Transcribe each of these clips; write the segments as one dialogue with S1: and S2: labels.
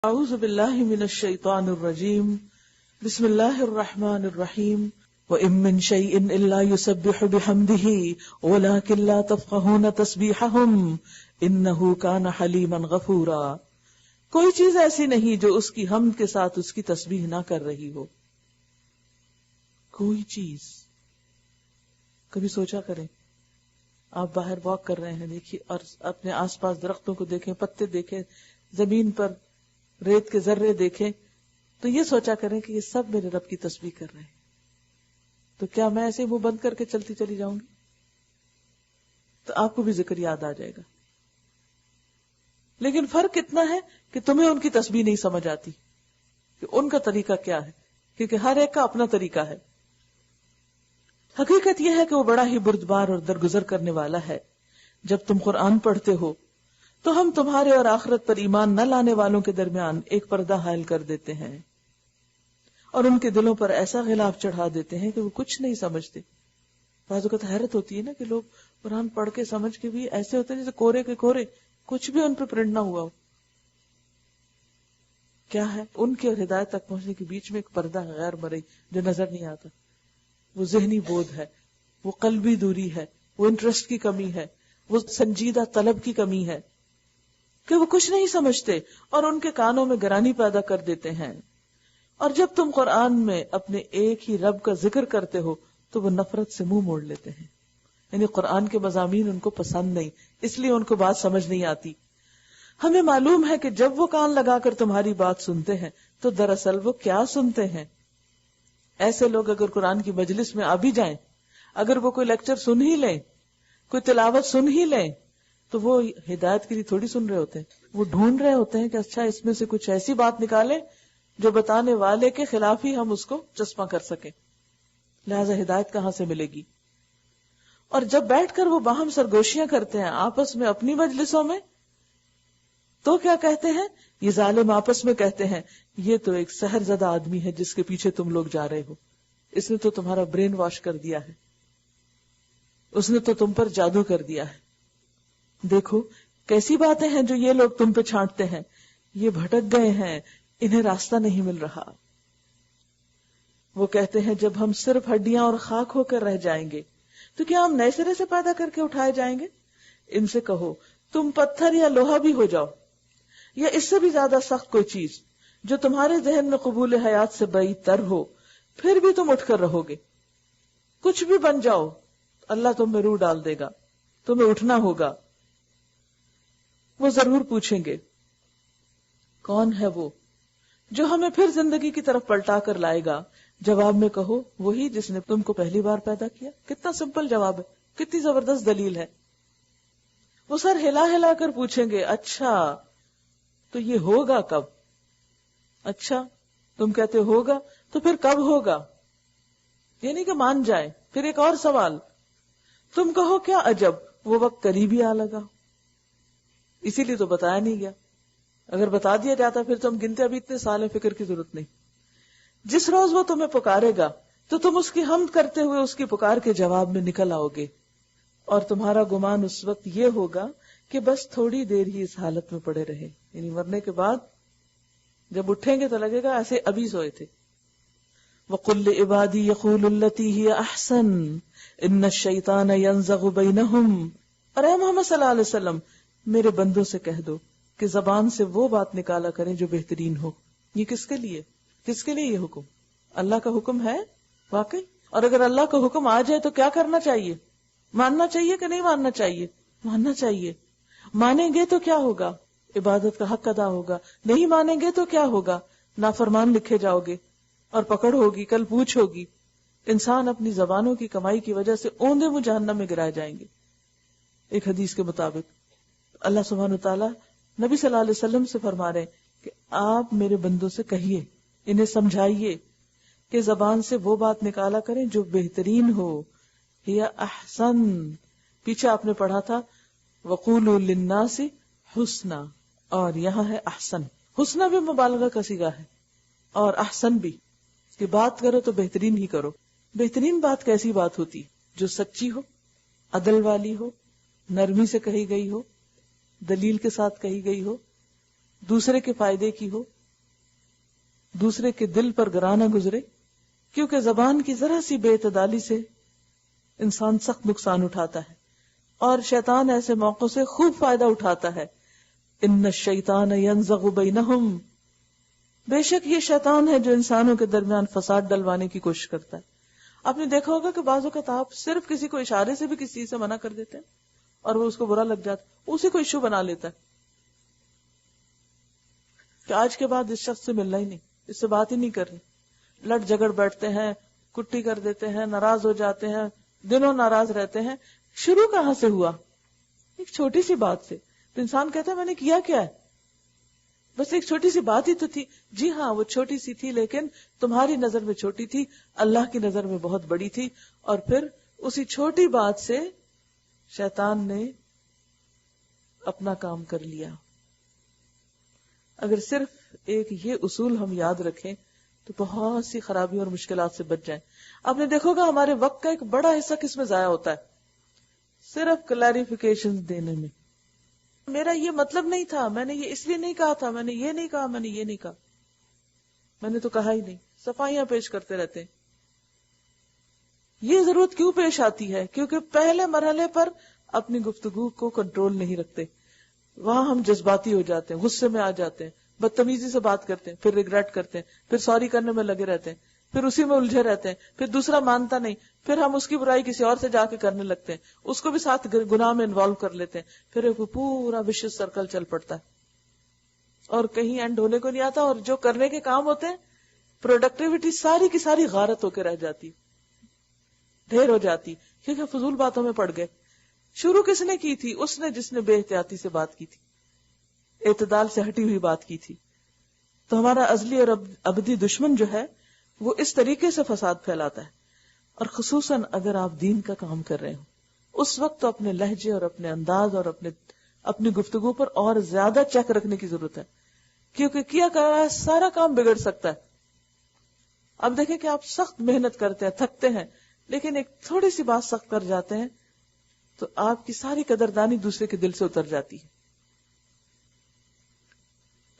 S1: اعوذ باللہ من الشیطان الرجیم بسم اللہ الرحمن الرحیم وَإِن مِّن شَيْءٍ إِلَّا يُسَبِّحُ بِحَمْدِهِ وَلَٰكِن لَّا تَفْقَهُونَ تَسْبِيحَهُمْ إِنَّهُ كَانَ حَلِيمًا غَفُورًا۔ کوئی چیز ایسی نہیں جو اس کی حمد کے ساتھ اس کی تسبیح نہ کر رہی ہو۔ کوئی چیز، کبھی سوچا کریں، آپ باہر واک کر رہے ہیں، دیکھیے اور اپنے آس پاس درختوں کو دیکھیں، پتے دیکھیں، زمین پر ریت کے ذرے دیکھیں، تو یہ سوچا کریں کہ یہ سب میرے رب کی تسبیح کر رہے ہیں۔ تو کیا میں ایسے منہ بند کر کے چلتی چلی جاؤں گی؟ تو آپ کو بھی ذکر یاد آ جائے گا۔ لیکن فرق اتنا ہے کہ تمہیں ان کی تسبیح نہیں سمجھ آتی کہ ان کا طریقہ کیا ہے، کیونکہ ہر ایک کا اپنا طریقہ ہے۔ حقیقت یہ ہے کہ وہ بڑا ہی بردبار اور درگزر کرنے والا ہے۔ جب تم قرآن پڑھتے ہو تو ہم تمہارے اور آخرت پر ایمان نہ لانے والوں کے درمیان ایک پردہ حائل کر دیتے ہیں اور ان کے دلوں پر ایسا غلاف چڑھا دیتے ہیں کہ وہ کچھ نہیں سمجھتے۔ بعض اوقات حیرت ہوتی ہے نا کہ لوگ قرآن پڑھ کے سمجھ کے بھی ایسے ہوتے ہیں جیسے کورے کے کورے، کچھ بھی ان پہ پرنٹ نہ ہوا ہو۔ کیا ہے؟ ان کی اور ہدایت تک پہنچنے کے بیچ میں ایک پردہ ہے غیر مرئی جو نظر نہیں آتا۔ وہ ذہنی بودھ ہے، وہ قلبی دوری ہے، وہ انٹرسٹ کی کمی ہے، وہ سنجیدہ طلب کی کمی ہے کہ وہ کچھ نہیں سمجھتے اور ان کے کانوں میں گرانی پیدا کر دیتے ہیں۔ اور جب تم قرآن میں اپنے ایک ہی رب کا ذکر کرتے ہو تو وہ نفرت سے منہ موڑ لیتے ہیں، یعنی قرآن کے مضامین ان کو پسند نہیں، اس لیے ان کو بات سمجھ نہیں آتی۔ ہمیں معلوم ہے کہ جب وہ کان لگا کر تمہاری بات سنتے ہیں تو دراصل وہ کیا سنتے ہیں۔ ایسے لوگ اگر قرآن کی مجلس میں آ بھی جائیں، اگر وہ کوئی لیکچر سن ہی لیں، کوئی تلاوت سن ہی لیں، تو وہ ہدایت کے لیے تھوڑی سن رہے ہوتے ہیں، وہ ڈھونڈ رہے ہوتے ہیں کہ اچھا اس میں سے کچھ ایسی بات نکالیں جو بتانے والے کے خلاف ہی ہم اس کو چسپاں کر سکیں، لہذا ہدایت کہاں سے ملے گی۔ اور جب بیٹھ کر وہ باہم سرگوشیاں کرتے ہیں آپس میں اپنی مجلسوں میں، تو کیا کہتے ہیں؟ یہ ظالم آپس میں کہتے ہیں یہ تو ایک سحر زدہ آدمی ہے جس کے پیچھے تم لوگ جا رہے ہو، اس نے تو تمہارا برین واش کر دیا ہے، اس نے تو تم پر جادو کر دیا ہے۔ دیکھو کیسی باتیں ہیں جو یہ لوگ تم پہ چھانٹتے ہیں، یہ بھٹک گئے ہیں، انہیں راستہ نہیں مل رہا۔ وہ کہتے ہیں جب ہم صرف ہڈیاں اور خاک ہو کر رہ جائیں گے تو کیا ہم نئے سرے سے پیدا کر کے اٹھائے جائیں گے؟ ان سے کہو تم پتھر یا لوہا بھی ہو جاؤ یا اس سے بھی زیادہ سخت کوئی چیز جو تمہارے ذہن میں قبول حیات سے بعید تر ہو، پھر بھی تم اٹھ کر رہو گے۔ کچھ بھی بن جاؤ، اللہ تم میں روح ڈال دے گا، تمہیں اٹھنا ہوگا۔ وہ ضرور پوچھیں گے کون ہے وہ جو ہمیں پھر زندگی کی طرف پلٹا کر لائے گا؟ جواب میں کہو وہی جس نے تم کو پہلی بار پیدا کیا۔ کتنا سمپل جواب ہے، کتنی زبردست دلیل ہے۔ وہ سر ہلا ہلا کر پوچھیں گے اچھا تو یہ ہوگا کب؟ اچھا تم کہتے ہوگا تو پھر کب ہوگا؟ یعنی کہ مان جائے۔ پھر ایک اور سوال، تم کہو کیا عجب وہ وقت قریبی آ لگا۔ اسی لیے تو بتایا نہیں گیا، اگر بتا دیا جاتا پھر تم گنتے ابھی اتنے سال ہیں، فکر کی ضرورت نہیں۔ جس روز وہ تمہیں پکارے گا تو تم اس کی حمد کرتے ہوئے اس کی پکار کے جواب میں نکل آؤ گے، اور تمہارا گمان اس وقت یہ ہوگا کہ بس تھوڑی دیر ہی اس حالت میں پڑے رہے، یعنی مرنے کے بعد جب اٹھیں گے تو لگے گا ایسے ابھی سوئے تھے۔ وَقُلْ لِعِبَادِي يَقُولُوا الَّتِي هِيَ أَحْسَنُ إِنَّ الشَّيْطَانَ يَنزَغُ بَيْنَهُمْ۔ اور اے محمد صلی اللہ علیہ وسلم میرے بندوں سے کہہ دو کہ زبان سے وہ بات نکالا کریں جو بہترین ہو۔ یہ کس کے لیے؟ کس کے لیے یہ حکم؟ اللہ کا حکم ہے واقعی؟ اور اگر اللہ کا حکم آ جائے تو کیا کرنا چاہیے؟ ماننا چاہیے کہ نہیں ماننا چاہیے؟ ماننا چاہیے۔ مانیں گے تو کیا ہوگا؟ عبادت کا حق ادا ہوگا۔ نہیں مانیں گے تو کیا ہوگا؟ نافرمان لکھے جاؤ گے اور پکڑ ہوگی، کل پوچھ ہوگی۔ انسان اپنی زبانوں کی کمائی کی وجہ سے اوندے منہ جہنم میں گرائے جائیں گے۔ ایک حدیث کے مطابق اللہ سبحانہ وتعالی نبی صلی اللہ علیہ وسلم سے فرما رہے ہیں کہ آپ میرے بندوں سے کہیے، انہیں سمجھائیے کہ زبان سے وہ بات نکالا کریں جو بہترین ہو۔ یا احسن، پیچھے آپ نے پڑھا تھا وقولوا للناس حسنا، اور یہاں ہے احسن۔ حسنا بھی مبالغہ کا صیغہ ہے اور احسن بھی، کہ بات کرو تو بہترین ہی کرو۔ بہترین بات کیسی بات ہوتی؟ جو سچی ہو، عدل والی ہو، نرمی سے کہی گئی ہو، دلیل کے ساتھ کہی گئی ہو، دوسرے کے فائدے کی ہو، دوسرے کے دل پر گراں نہ گزرے، کیونکہ زبان کی ذرا سی بے اعتدالی سے انسان سخت نقصان اٹھاتا ہے، اور شیطان ایسے موقعوں سے خوب فائدہ اٹھاتا ہے. ان الشیطان ینزغ بینہم، بے شک یہ شیطان ہے جو انسانوں کے درمیان فساد ڈلوانے کی کوشش کرتا ہے. آپ نے دیکھا ہوگا کہ بعض اوقات آپ صرف کسی کو اشارے سے بھی کسی چیز سے منع کر دیتے ہیں اور وہ اس کو برا لگ جاتا ہے، اسی کو ایشو بنا لیتا ہے کہ آج کے بعد اس شخص سے ملنا ہی نہیں، اس سے بات ہی نہیں کرنی. لڑ جھگڑ بیٹھتے ہیں، کٹی کر دیتے ہیں، ناراض ہو جاتے ہیں، دنوں ناراض رہتے ہیں. شروع کہاں سے ہوا؟ ایک چھوٹی سی بات سے. تو انسان کہتا ہے میں نے کیا ہے؟ بس ایک چھوٹی سی بات ہی تو تھی. جی ہاں وہ چھوٹی سی تھی، لیکن تمہاری نظر میں چھوٹی تھی، اللہ کی نظر میں بہت بڑی تھی. اور پھر اسی چھوٹی بات سے شیطان نے اپنا کام کر لیا. اگر صرف ایک یہ اصول ہم یاد رکھیں تو بہت سی خرابیوں اور مشکلات سے بچ جائیں. آپ نے دیکھو گا ہمارے وقت کا ایک بڑا حصہ کس میں ضائع ہوتا ہے؟ صرف کلیریفیکیشن دینے میں. میرا یہ مطلب نہیں تھا، میں نے یہ اس لیے نہیں کہا تھا، میں نے یہ نہیں کہا، میں نے یہ نہیں کہا، میں نے تو کہا ہی نہیں. صفائیاں پیش کرتے رہتے ہیں. یہ ضرورت کیوں پیش آتی ہے؟ کیونکہ پہلے مرحلے پر اپنی گفتگو کو کنٹرول نہیں رکھتے. وہاں ہم جذباتی ہو جاتے ہیں، غصے میں آ جاتے ہیں، بدتمیزی سے بات کرتے ہیں، پھر ریگریٹ کرتے ہیں، پھر سوری کرنے میں لگے رہتے ہیں، پھر اسی میں الجھے رہتے ہیں، پھر دوسرا مانتا نہیں، پھر ہم اس کی برائی کسی اور سے جا کے کرنے لگتے ہیں، اس کو بھی ساتھ گناہ میں انوالو کر لیتے ہیں. پھر ایک پورا وشیس سرکل چل پڑتا ہے اور کہیں اینڈ ہونے کو نہیں آتا. اور جو کرنے کے کام ہوتے ہیں پروڈکٹیوٹی ساری کی ساری غارت ہو کے رہ جاتی، ڈھیر ہو جاتی، کیونکہ فضول باتوں میں پڑ گئے. شروع کس نے کی تھی؟ اس نے جس نے بے احتیاطی سے بات کی تھی، اعتدال سے ہٹی ہوئی بات کی تھی. تو ہمارا ازلی اور ابدی دشمن جو ہے وہ اس طریقے سے فساد پھیلاتا ہے. اور خصوصاً اگر آپ دین کا کام کر رہے ہو اس وقت تو اپنے لہجے اور اپنے انداز اور اپنی گفتگو پر اور زیادہ چیک رکھنے کی ضرورت ہے، کیونکہ کیا کرا ہے سارا کام بگڑ سکتا ہے. اب دیکھیں کہ آپ سخت محنت کرتے ہیں، تھکتے ہیں، لیکن ایک تھوڑی سی بات سخت کر جاتے ہیں تو آپ کی ساری قدردانی دوسرے کے دل سے اتر جاتی ہے.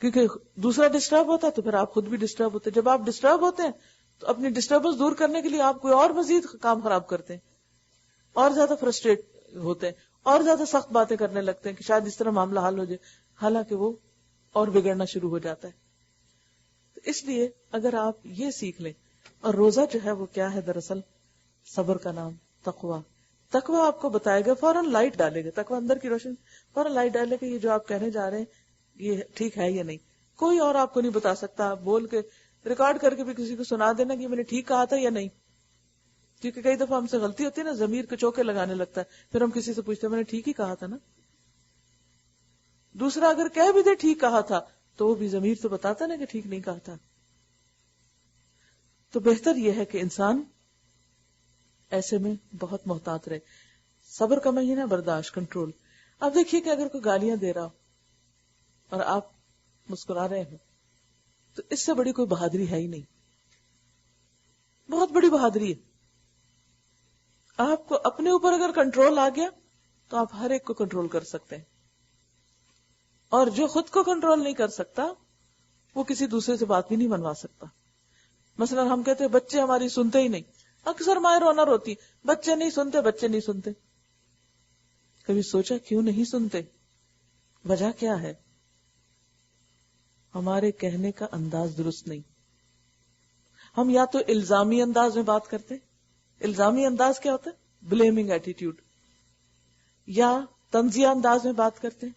S1: کیونکہ دوسرا ڈسٹرب ہوتا ہے تو پھر آپ خود بھی ڈسٹرب ہوتے ہیں. جب آپ ڈسٹرب ہوتے ہیں تو اپنی ڈسٹربنس دور کرنے کے لیے آپ کوئی اور مزید کام خراب کرتے ہیں، اور زیادہ فرسٹریٹ ہوتے ہیں، اور زیادہ سخت باتیں کرنے لگتے ہیں کہ شاید اس طرح معاملہ حل ہو جائے، حالانکہ وہ اور بگڑنا شروع ہو جاتا ہے. تو اس لیے اگر آپ یہ سیکھ لیں، اور روزہ جو ہے وہ کیا ہے دراصل؟ صبر کا نام، تقویٰ. تقویٰ آپ کو بتائے گا، فوراً لائٹ ڈالے گا. تقویٰ اندر کی روشنی فوراً لائٹ ڈالے گا، یہ جو آپ کہنے جا رہے ہیں یہ ٹھیک ہے یا نہیں. کوئی اور آپ کو نہیں بتا سکتا. آپ بول کے ریکارڈ کر کے بھی کسی کو سنا دینا کہ میں نے ٹھیک کہا تھا یا نہیں. کیونکہ کئی دفعہ ہم سے غلطی ہوتی ہے نا، ضمیر کو چوکے لگانے لگتا ہے، پھر ہم کسی سے پوچھتے ہیں میں نے ٹھیک ہی کہا تھا نا. دوسرا اگر کہہ بھی دے ٹھیک کہا تھا تو وہ بھی ضمیر تو بتاتا نا کہ ٹھیک نہیں کہا تھا. تو بہتر یہ ہے کہ انسان ایسے میں بہت محتاط رہے. صبر کا مہینہ، برداشت، کنٹرول. اب دیکھیے کہ اگر کوئی گالیاں دے رہا ہو اور آپ مسکرا رہے ہیں تو اس سے بڑی کوئی بہادری ہے ہی نہیں. بہت بڑی بہادری ہے. آپ کو اپنے اوپر اگر کنٹرول آ گیا تو آپ ہر ایک کو کنٹرول کر سکتے ہیں. اور جو خود کو کنٹرول نہیں کر سکتا وہ کسی دوسرے سے بات بھی نہیں منوا سکتا. مثلا ہم کہتے ہیں بچے ہماری سنتے ہی نہیں. اکثر مائیں رونا روتی، بچے نہیں سنتے، بچے نہیں سنتے. کبھی سوچا کیوں نہیں سنتے؟ وجہ کیا ہے؟ ہمارے کہنے کا انداز درست نہیں. ہم یا تو الزامی انداز میں بات کرتے. الزامی انداز کیا ہوتا ہے؟ Blaming attitude. یا تنزیہ انداز میں بات کرتے ہیں،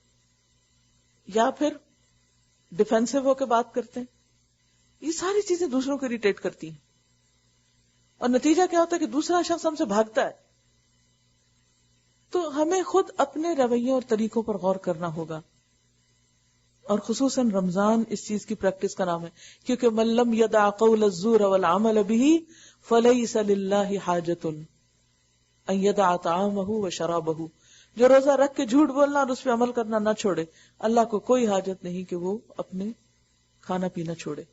S1: یا پھر ڈیفینسو ہو کے بات کرتے ہیں. یہ ساری چیزیں دوسروں کو اریٹیٹ کرتی ہیں اور نتیجہ کیا ہوتا ہے کہ دوسرا شخص ہم سے بھاگتا ہے. تو ہمیں خود اپنے رویوں اور طریقوں پر غور کرنا ہوگا. اور خصوصاً رمضان اس چیز کی پریکٹس کا نام ہے، کیونکہ من لم یدع قول الزور والعمل به فلیس للہ حاجۃ ان یدع طعامہ وشرابہ. جو روزہ رکھ کے جھوٹ بولنا اور اس پہ عمل کرنا نہ چھوڑے، اللہ کو کوئی حاجت نہیں کہ وہ اپنے کھانا پینا چھوڑے.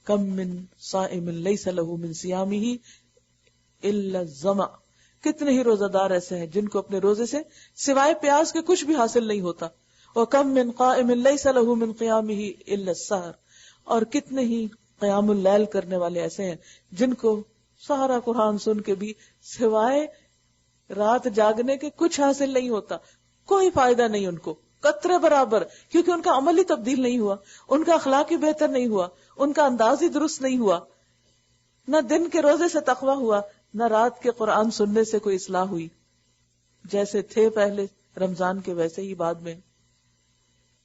S1: کم من صائم لیس لہ من صیامہ الا الظمأ. کتنے ہی روزہ دار ایسے ہیں جن کو اپنے روزے سے سوائے پیاس کے کچھ بھی حاصل نہیں ہوتا، وَكَمْ مِنْ قَائِمٍ لَيْسَ لَهُ مِنْ قِيَامِهِ إِلَّا السَّهْرُ، اور کتنے ہی قیام اللیل کرنے والے ایسے ہیں جن کو سارا قرآن سن کے بھی سوائے رات جاگنے کے کچھ حاصل نہیں ہوتا، کوئی فائدہ نہیں ان کو قطرے برابر، کیونکہ ان کا عمل ہی تبدیل نہیں ہوا، ان کا اخلاق ہی بہتر نہیں ہوا، ان کا انداز ہی درست نہیں ہوا، نہ دن کے روزے سے تقویٰ ہوا، نہ رات کے قرآن سننے سے کوئی اصلاح ہوئی، جیسے تھے پہلے رمضان کے ویسے ہی بعد میں.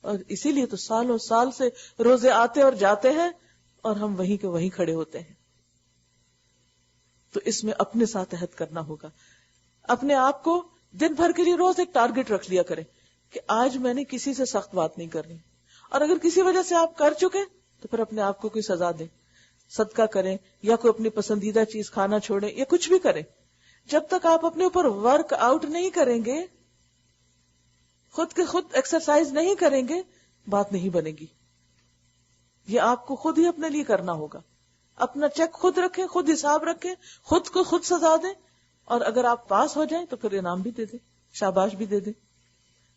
S1: اور اسی لیے تو سالوں سال سے روزے آتے اور جاتے ہیں اور ہم وہیں کے وہیں کھڑے ہوتے ہیں. تو اس میں اپنے ساتھ عہد کرنا ہوگا، اپنے آپ کو دن بھر کے لیے روز ایک ٹارگٹ رکھ لیا کریں کہ آج میں نے کسی سے سخت بات نہیں کرنی، اور اگر کسی وجہ سے آپ کر چکے تو پھر اپنے آپ کو کوئی سزا دیں، صدقہ کریں یا کوئی اپنی پسندیدہ چیز کھانا چھوڑیں یا کچھ بھی کریں. جب تک آپ اپنے اوپر ورک آؤٹ نہیں کریں گے، خود کے خود ایکسرسائز نہیں کریں گے، بات نہیں بنے گی. یہ آپ کو خود ہی اپنے لیے کرنا ہوگا. اپنا چیک خود رکھیں، خود حساب رکھیں، خود کو خود سزا دیں، اور اگر آپ پاس ہو جائیں تو پھر انعام بھی دے دیں، شاباش بھی دے دیں.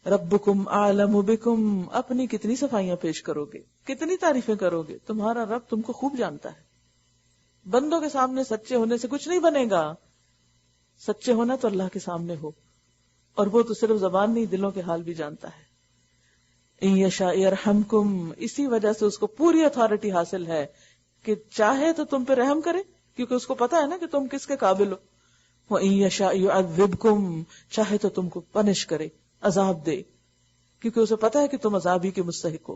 S1: ربکم اعلم بکم، اپنی کتنی صفائیاں پیش کرو گے، کتنی تعریفیں کرو گے، تمہارا رب تم کو خوب جانتا ہے. بندوں کے سامنے سچے ہونے سے کچھ نہیں بنے گا، سچے ہونا تو اللہ کے سامنے ہو، اور وہ تو صرف زبان نہیں، دلوں کے حال بھی جانتا ہے. ان یشاء یرحمکم، اسی وجہ سے اس کو پوری اتھارٹی حاصل ہے کہ چاہے تو تم پہ رحم کرے، کیونکہ اس کو پتا ہے نا کہ تم کس کے قابل ہو. وَإِن يَشَاء يُعَذِّبْكُمْ، چاہے تو تم کو پنش کرے، عذاب دے، کیونکہ اسے پتا ہے کہ تم عذاب ہی کے مستحق ہو.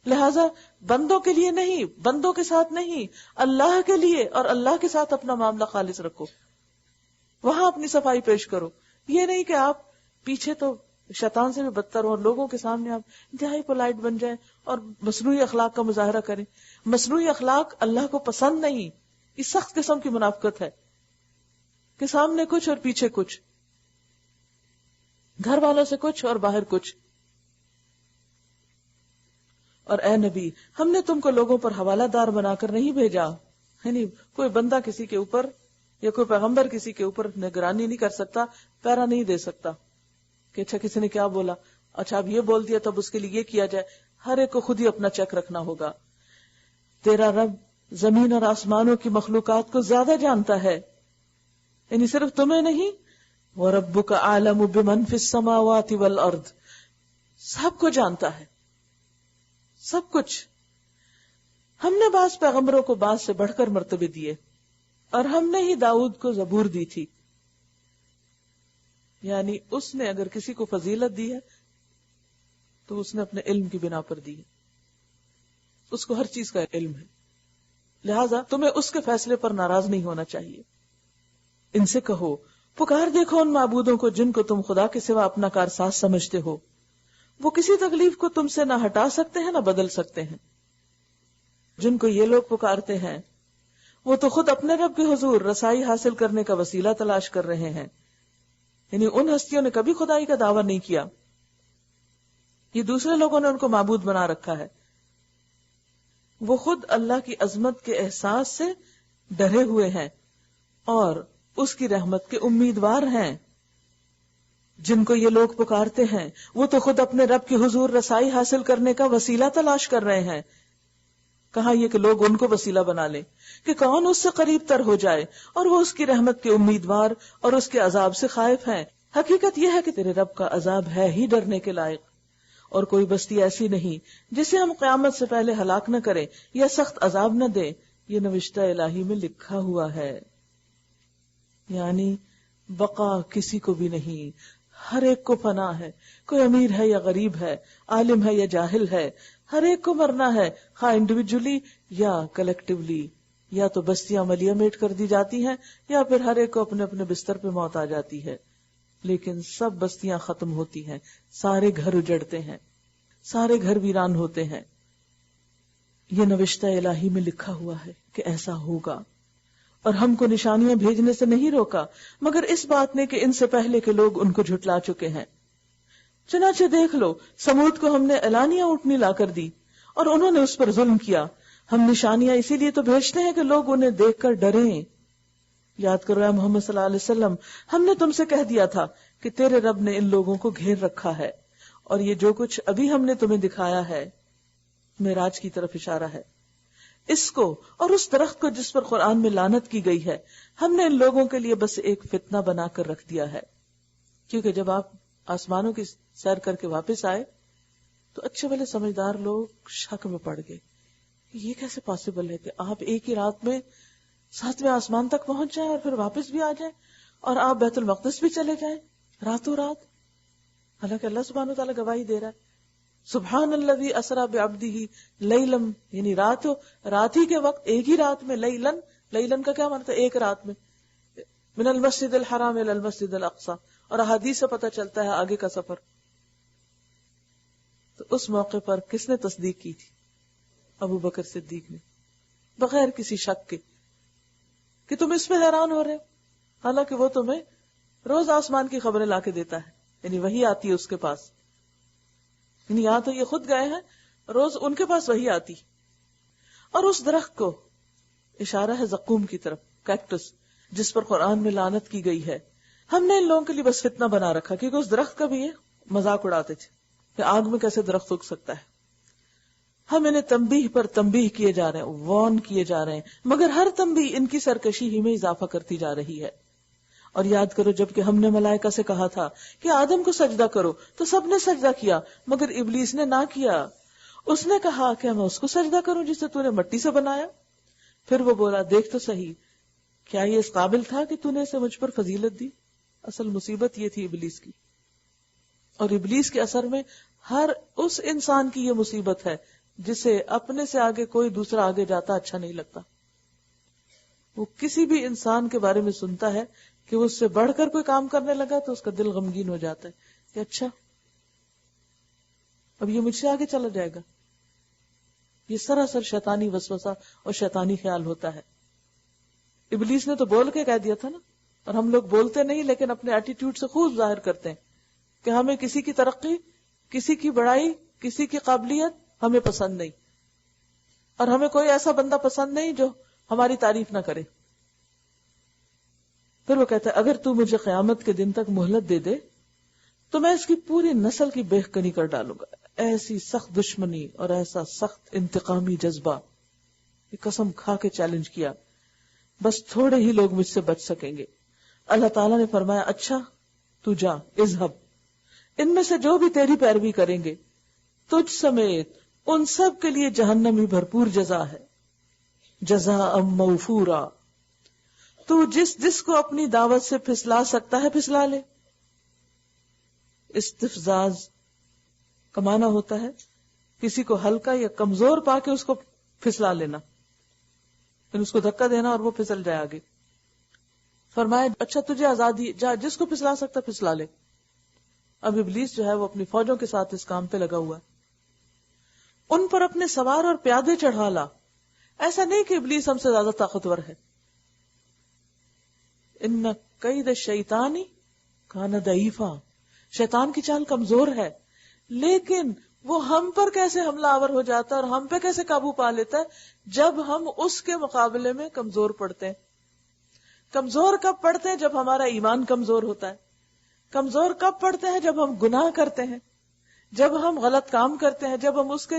S1: لہذا بندوں کے لیے نہیں، بندوں کے ساتھ نہیں، اللہ کے لیے اور اللہ کے ساتھ اپنا معاملہ خالص رکھو، وہاں اپنی صفائی پیش کرو. یہ نہیں کہ آپ پیچھے تو شیطان سے بھی بدتر ہو اور لوگوں کے سامنے آپ انتہائی پولائٹ بن جائیں اور مصنوعی اخلاق کا مظاہرہ کریں. مصنوعی اخلاق اللہ کو پسند نہیں، یہ سخت قسم کی منافقت ہے کہ سامنے کچھ اور پیچھے کچھ، گھر والوں سے کچھ اور باہر کچھ. اور اے نبی، ہم نے تم کو لوگوں پر حوالہ دار بنا کر نہیں بھیجا، یعنی کوئی بندہ کسی کے اوپر یا کوئی پیغمبر کسی کے اوپر نگرانی نہیں کر سکتا، پیرا نہیں دے سکتا کہ اچھا کسی نے کیا بولا، اچھا اب یہ بول دیا تب اس کے لیے یہ کیا جائے. ہر ایک کو خود ہی اپنا چیک رکھنا ہوگا. تیرا رب زمین اور آسمانوں کی مخلوقات کو زیادہ جانتا ہے، یعنی صرف تمہیں نہیں. وَرَبُّكَ أَعْلَمُ بِمَنْ فِي السَّمَاوَاتِ وَالْأَرْضِ، سب کو جانتا ہے، سب کچھ. ہم نے بعض پیغمبروں کو بعض سے بڑھ کر مرتبے دیے، اور ہم نے ہی داؤد کو زبور دی تھی. یعنی اس نے اگر کسی کو فضیلت دی ہے تو اس نے اپنے علم کی بنا پر دی ہے، اس کو ہر چیز کا علم ہے. لہذا تمہیں اس کے فیصلے پر ناراض نہیں ہونا چاہیے. ان سے کہو پکار دیکھو ان معبودوں کو جن کو تم خدا کے سوا اپنا کارساز سمجھتے ہو، وہ کسی تکلیف کو تم سے نہ ہٹا سکتے ہیں نہ بدل سکتے ہیں. جن کو یہ لوگ پکارتے ہیں وہ تو خود اپنے رب کے حضور رسائی حاصل کرنے کا وسیلہ تلاش کر رہے ہیں. یعنی ان ہستیوں نے کبھی خدائی کا دعویٰ نہیں کیا، یہ دوسرے لوگوں نے ان کو معبود بنا رکھا ہے. وہ خود اللہ کی عظمت کے احساس سے ڈرے ہوئے ہیں اور اس کی رحمت کے امیدوار ہیں. جن کو یہ لوگ پکارتے ہیں وہ تو خود اپنے رب کے حضور رسائی حاصل کرنے کا وسیلہ تلاش کر رہے ہیں. کہا یہ کہ لوگ ان کو وسیلہ بنا لیں کہ کون اس سے قریب تر ہو جائے، اور وہ اس کی رحمت کے امیدوار اور اس کے عذاب سے خائف ہیں. حقیقت یہ ہے کہ تیرے رب کا عذاب ہے ہی ڈرنے کے لائق، اور کوئی بستی ایسی نہیں جسے ہم قیامت سے پہلے ہلاک نہ کریں یا سخت عذاب نہ دیں. یہ نوشتہ الہی میں لکھا ہوا ہے. یعنی بقا کسی کو بھی نہیں، ہر ایک کو فنا ہے. کوئی امیر ہے یا غریب ہے، عالم ہے یا جاہل ہے، ہر ایک کو مرنا ہے، خواہ انڈیویجولی یا کلیکٹیولی. یا تو بستیاں ملیامیٹ کر دی جاتی ہیں یا پھر ہر ایک کو اپنے اپنے بستر پہ موت آ جاتی ہے. لیکن سب بستیاں ختم ہوتی ہیں، سارے گھر اجڑتے ہیں، سارے گھر ویران ہوتے ہیں. یہ نوشتہ الہی میں لکھا ہوا ہے کہ ایسا ہوگا، اور ہم کو نشانیاں بھیجنے سے نہیں روکا مگر اس بات نے کہ ان سے پہلے کے لوگ ان کو جھٹلا چکے ہیں. چنانچہ دیکھ لو سمود کو ہم نے اعلانیہ اونٹنی لا کر دی اور انہوں نے اس پر ظلم کیا. ہم نشانیاں اسی لیے تو بھیجتے ہیں کہ لوگ انہیں دیکھ کر ڈریں. یاد کرو اے محمد صلی اللہ علیہ وسلم، ہم نے تم سے کہہ دیا تھا کہ تیرے رب نے ان لوگوں کو گھیر رکھا ہے اور یہ جو کچھ ابھی ہم نے تمہیں دکھایا ہے معراج کی طرف اشارہ ہے، اس کو اور اس درخت کو جس پر قرآن میں لعنت کی گئی ہے ہم نے ان لوگوں کے لیے بس ایک فتنہ بنا کر رکھ دیا ہے. کیونکہ جب آپ آسمانوں کی سیر کر کے واپس آئے تو اچھے بھلے سمجھدار لوگ شک میں پڑ گئے کہ یہ کیسے پاسبل ہے کہ آپ ایک ہی رات میں 7ویں آسمان تک پہنچ جائیں اور پھر واپس بھی آ جائیں اور آپ بیت المقدس بھی چلے جائیں راتوں رات. حالانکہ اللہ سبحانہ وتعالیٰ گواہی دے رہا ہے سبحان الذی اسری بعبدہ لیلا، یعنی رات ہی کے وقت ایک ہی رات میں، لیلن کا کیا مطلب ہے؟ ایک رات میں، من المسجد الحرام الی المسجد الاقصی، اور احادیث سے پتہ چلتا ہے آگے کا سفر. تو اس موقع پر کس نے تصدیق کی تھی؟ ابو بکر صدیق نے، بغیر کسی شک کے کہ تم اس میں حیران ہو رہے ہو، حالانکہ وہ تمہیں روز آسمان کی خبریں لا کے دیتا ہے، یعنی وحی آتی ہے اس کے پاس. یعنی یہاں تو یہ خود گئے ہیں، روز ان کے پاس وحی آتی. اور اس درخت کو اشارہ ہے زقوم کی طرف، کیکٹس، جس پر قرآن میں لعنت کی گئی ہے. ہم نے ان لوگوں کے لیے بس فتنہ بنا رکھا کیونکہ اس درخت کا بھی یہ مذاق اڑاتے تھے کہ آگ میں کیسے درخت اگ سکتا ہے. ہم انہیں تنبیہ پر تنبیہ کیے جا رہے ہیں، وارن کیے جا رہے ہیں، مگر ہر تنبیہ ان کی سرکشی ہی میں اضافہ کرتی جا رہی ہے. اور یاد کرو جب کہ ہم نے ملائکہ سے کہا تھا کہ آدم کو سجدہ کرو تو سب نے سجدہ کیا مگر ابلیس نے نہ کیا. اس نے کہا کہ میں اس کو سجدہ کروں جسے تو نے مٹی سے بنایا. پھر وہ بولا دیکھ تو صحیح، کیا یہ اس قابل تھا کہ تو نے اسے مجھ پر فضیلت دی؟ اصل مصیبت یہ تھی ابلیس کی، اور ابلیس کے اثر میں ہر اس انسان کی یہ مصیبت ہے جسے اپنے سے آگے کوئی دوسرا آگے جاتا اچھا نہیں لگتا. وہ کسی بھی انسان کے بارے میں سنتا ہے کہ وہ اس سے بڑھ کر کوئی کام کرنے لگا تو اس کا دل غمگین ہو جاتا ہے کہ اچھا اب یہ مجھ سے آگے چلا جائے گا. یہ سراسر شیطانی وسوسہ اور شیطانی خیال ہوتا ہے. ابلیس نے تو بول کے کہہ دیا تھا نا، اور ہم لوگ بولتے نہیں لیکن اپنے ایٹیٹیوڈ سے خوب ظاہر کرتے ہیں کہ ہمیں کسی کی ترقی، کسی کی بڑائی، کسی کی قابلیت ہمیں پسند نہیں، اور ہمیں کوئی ایسا بندہ پسند نہیں جو ہماری تعریف نہ کرے. پھر وہ کہتا ہے اگر تو مجھے قیامت کے دن تک مہلت دے دے تو میں اس کی پوری نسل کی بہکنی کر ڈالوں گا. ایسی سخت دشمنی اور ایسا سخت انتقامی جذبہ، یہ قسم کھا کے چیلنج کیا. بس تھوڑے ہی لوگ مجھ سے بچ سکیں گے. اللہ تعالیٰ نے فرمایا اچھا تو جا، اذهب، ان میں سے جو بھی تیری پیروی کریں گے تجھ سمیت ان سب کے لیے جہنم ہی بھرپور جزا ہے، جزاء موفورا. تو جس کو اپنی دعوت سے پھسلا سکتا ہے پھسلا لے. استفزاز کا معنی ہوتا ہے کسی کو ہلکا یا کمزور پا کے اس کو پھسلا لینا، پھر اس کو دھکا دینا اور وہ پھسل جائے آگے. فرمایا اچھا تجھے آزادی، جا جس کو پھسلا سکتا پھسلا لے. اب ابلیس جو ہے وہ اپنی فوجوں کے ساتھ اس کام پہ لگا ہوا ہے. ان پر اپنے سوار اور پیادے چڑھا لا. ایسا نہیں کہ ابلیس ہم سے زیادہ طاقتور ہے. ان کید الشیطان کان ضعیفا، شیطان کی چال کمزور ہے، لیکن وہ ہم پر کیسے حملہ آور ہو جاتا ہے اور ہم پہ کیسے قابو پا لیتا ہے جب ہم اس کے مقابلے میں کمزور پڑتے ہیں. کمزور کب پڑتے ہیں؟ جب ہمارا ایمان کمزور ہوتا ہے. کمزور کب پڑتے ہیں؟ جب ہم گناہ کرتے ہیں، جب ہم غلط کام کرتے ہیں، جب ہم اس کے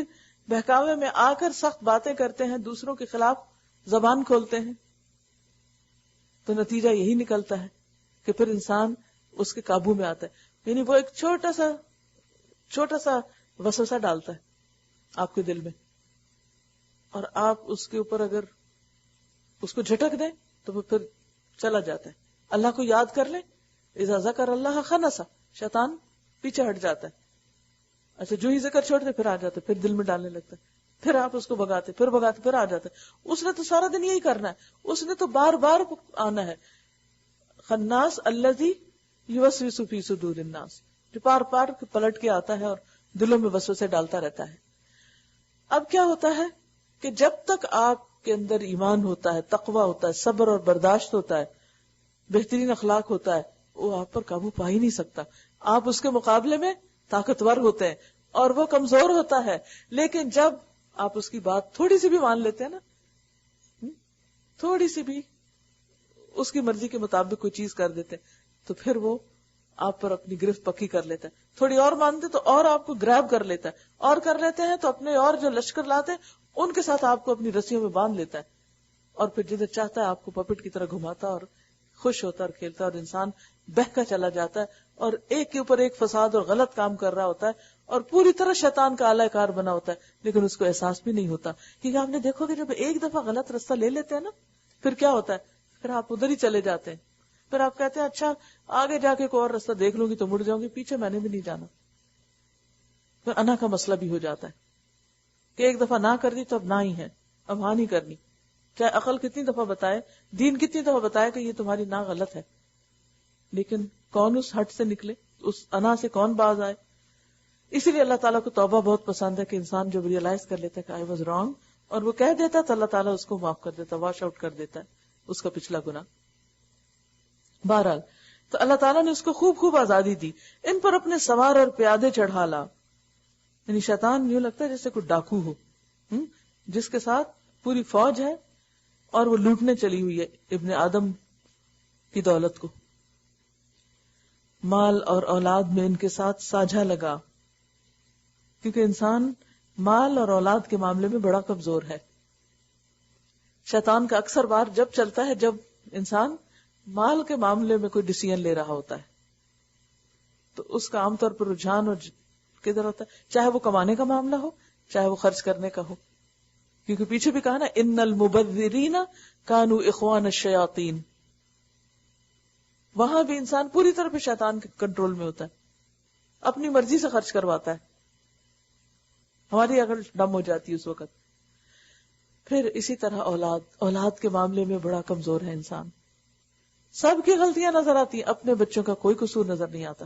S1: بہکاوے میں آ کر سخت باتیں کرتے ہیں، دوسروں کے خلاف زبان کھولتے ہیں. تو نتیجہ یہی نکلتا ہے کہ پھر انسان اس کے قابو میں آتا ہے. یعنی وہ ایک چھوٹا سا وسوسہ ڈالتا ہے آپ کے دل میں، اور آپ اس کے اوپر اگر اس کو جھٹک دیں تو وہ پھر چلا جاتا ہے. اللہ کو یاد کر لیں، اذا ذکر اللہ خنسا، شیطان پیچھے ہٹ جاتا ہے. اچھا جو ہی ذکر چھوڑ دے پھر آ جاتا ہے، پھر دل میں ڈالنے لگتا ہے، پھر آپ اس کو بگاتے پھر آ جاتا ہے. اس نے تو سارا دن یہی کرنا ہے، اس نے تو بار بار آنا ہے. خناس الذی یوسوس فی صدور الناس، جو پار پلٹ کے آتا ہے اور دلوں میں وسوسے ڈالتا رہتا ہے. اب کیا ہوتا ہے کہ جب تک آپ کے اندر ایمان ہوتا ہے، تقوی ہوتا ہے، صبر اور برداشت ہوتا ہے، بہترین اخلاق ہوتا ہے، وہ آپ پر قابو پا ہی نہیں سکتا. آپ اس کے مقابلے میں طاقتور ہوتے ہیں اور وہ کمزور ہوتا ہے. لیکن جب آپ اس کی بات تھوڑی سی بھی مان لیتے ہیں نا، تھوڑی سی بھی اس کی مرضی کے مطابق کوئی چیز کر دیتے ہیں، تو پھر وہ آپ پر اپنی گرفت پکی کر لیتا ہے. تھوڑی اور مانتے تو اور آپ کو گریب کر لیتا ہے, اور کر لیتے ہیں تو اپنے اور جو لشکر لاتے ہیں ان کے ساتھ آپ کو اپنی رسیوں میں باندھ لیتا ہے, اور پھر جدھر چاہتا ہے آپ کو پپٹ کی طرح گھماتا اور خوش ہوتا اور کھیلتا, اور انسان بہکا چلا جاتا ہے اور ایک کے اوپر ایک فساد اور غلط کام کر رہا ہوتا ہے اور پوری طرح شیطان کا آلہ کار بنا ہوتا ہے, لیکن اس کو احساس بھی نہیں ہوتا. کیونکہ آپ نے دیکھو کہ جب ایک دفعہ غلط رستہ لے لیتے ہیں نا, پھر کیا ہوتا ہے, پھر آپ ادھر ہی چلے جاتے ہیں. پھر آپ کہتے ہیں اچھا آگے جا کے کوئی اور رستہ دیکھ لوں گی تو مڑ جاؤں گی, پیچھے میں نے بھی نہیں جانا. پھر انا کا مسئلہ بھی ہو جاتا ہے کہ ایک دفعہ نہ کر دی تو اب نہ ہی ہے, اب ہاں نہیں کرنی, چاہے عقل کتنی دفعہ بتائے, دین کتنی دفعہ بتائے کہ یہ تمہاری نہ غلط ہے, لیکن کون اس ہٹ سے نکلے, اس انا سے کون باز آئے. اسی لیے اللہ تعالیٰ کو توبہ بہت پسند ہے کہ انسان جب ریئلائز کر لیتا ہے کہ آئی واز رانگ اور وہ کہہ دیتا ہے تو اللہ تعالیٰ اس کو معاف کر دیتا ہے, واش آؤٹ کر دیتا ہے اس کا پچھلا گناہ. بہرحال تو اللہ تعالیٰ نے اس کو خوب خوب آزادی دی. ان پر اپنے سوار اور پیادے چڑھا لا, یعنی شیطان یوں لگتا ہے جیسے کوئی ڈاکو ہو جس کے ساتھ پوری فوج ہے اور وہ لوٹنے چلی ہوئی ہے ابن آدم کی دولت کو. مال اور اولاد میں ان کے ساتھ ساجھا لگا, کیونکہ انسان مال اور اولاد کے معاملے میں بڑا کمزور ہے. شیطان کا اکثر بار جب چلتا ہے جب انسان مال کے معاملے میں کوئی ڈیسیژن لے رہا ہوتا ہے, تو اس کا عام طور پر رجحان اور کدھر ہوتا ہے, چاہے وہ کمانے کا معاملہ ہو چاہے وہ خرچ کرنے کا ہو. کیونکہ پیچھے بھی کہا نا ان المبذرین کانوا اخوان الشیاطین, وہاں بھی انسان پوری طرح پہ شیطان کے کنٹرول میں ہوتا ہے, اپنی مرضی سے خرچ کرواتا ہے, ہماری عقل ڈم ہو جاتی ہے اس وقت. پھر اسی طرح اولاد کے معاملے میں بڑا کمزور ہے انسان. سب کی غلطیاں نظر آتی ہیں, اپنے بچوں کا کوئی قصور نظر نہیں آتا,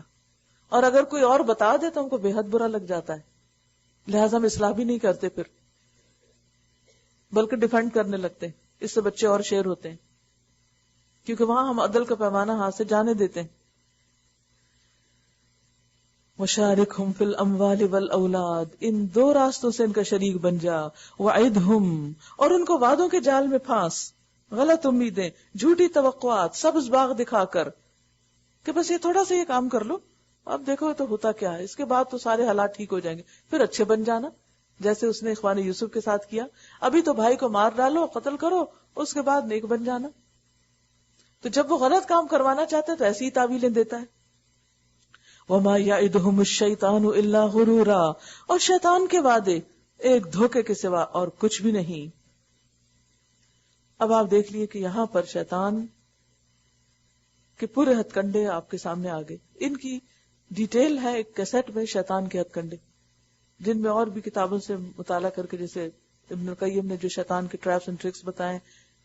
S1: اور اگر کوئی اور بتا دے تو ہم کو بے حد برا لگ جاتا ہے, لہٰذا ہم اصلاح بھی نہیں کرتے پھر, بلکہ ڈیفینڈ کرنے لگتے ہیں. اس سے بچے اور شیر ہوتے ہیں کیونکہ وہاں ہم عدل کا پیمانہ ہاتھ سے جانے دیتے ہیں. وشارکہم فی الاموال والاولاد, ان دو راستوں سے ان کا شریک بن جا. وعدہم, اور ان کو وعدوں کے جال میں پھانس, غلط امیدیں, جھوٹی توقعات, سبز باغ دکھا کر کہ بس یہ تھوڑا سا یہ کام کر لو, اب دیکھو تو ہوتا کیا ہے, اس کے بعد تو سارے حالات ٹھیک ہو جائیں گے, پھر اچھے بن جانا, جیسے اس نے اخوان یوسف کے ساتھ کیا. ابھی تو بھائی کو مار ڈالو, قتل کرو, اس کے بعد نیک بن جانا. تو جب وہ غلط کام کروانا چاہتا ہے تو ایسی ہی تعویلیں دیتا ہے. وما یعدہم الشیطان الا غرورا, اور شیطان کے وعدے ایک دھوکے کے سوا اور کچھ بھی نہیں. اب آپ دیکھ لیے کہ یہاں پر شیطان کے پورے ہتھ کنڈے آپ کے سامنے آ گئے. ان کی ڈیٹیل ہے ایک کیسٹ میں, شیطان کے ہتھ کنڈے, جن میں اور بھی کتابوں سے مطالعہ کر کے, جیسے ابن القیم نے جو شیطان کے ٹریپس اینڈ ٹرکس بتائے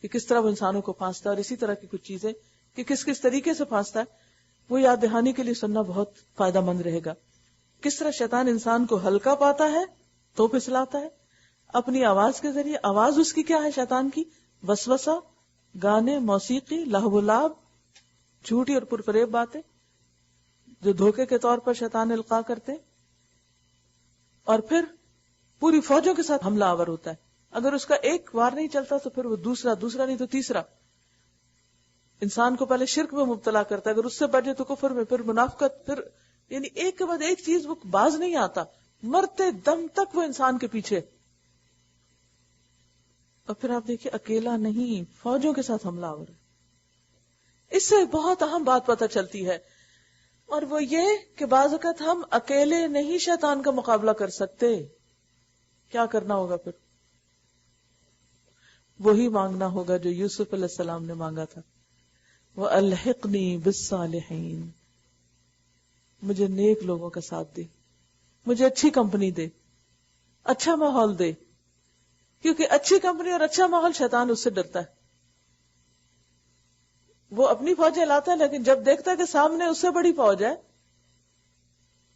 S1: کہ کس طرح وہ انسانوں کو پھانستا ہے, اور اسی طرح کی کچھ چیزیں کہ کس کس طریقے سے پھانستا ہے, وہ یاد دہانی کے لیے سننا بہت فائدہ مند رہے گا. کس طرح شیطان انسان کو ہلکا پاتا ہے تو پھسلاتا ہے اپنی آواز کے ذریعے. آواز اس کی کیا ہے شیطان کی؟ وسوسہ, گانے, موسیقی, لہو و لعب, جھوٹی اور پرفریب باتیں جو دھوکے کے طور پر شیطان القاء کرتے, اور پھر پوری فوجوں کے ساتھ حملہ آور ہوتا ہے. اگر اس کا ایک وار نہیں چلتا تو پھر وہ دوسرا نہیں تو تیسرا. انسان کو پہلے شرک میں مبتلا کرتا ہے, اگر اس سے بچے تو کفر میں, پھر منافقت, پھر یعنی ایک کے بعد ایک چیز, وہ باز نہیں آتا, مرتے دم تک وہ انسان کے پیچھے. اور پھر آپ دیکھیے اکیلا نہیں, فوجوں کے ساتھ حملہ آور ہے. اس سے بہت اہم بات پتہ چلتی ہے, اور وہ یہ کہ بعض اوقات ہم اکیلے نہیں شیطان کا مقابلہ کر سکتے. کیا کرنا ہوگا پھر؟ وہی مانگنا ہوگا جو یوسف علیہ السلام نے مانگا تھا, وَأَلْحِقْنِي بِالصَّالِحِينَ, مجھے نیک لوگوں کا ساتھ دے, مجھے اچھی کمپنی دے, اچھا ماحول دے, کیونکہ اچھی کمپنی اور اچھا ماحول شیطان اس سے ڈرتا ہے. وہ اپنی فوجیں لاتا ہے, لیکن جب دیکھتا ہے کہ سامنے اس سے بڑی فوج ہے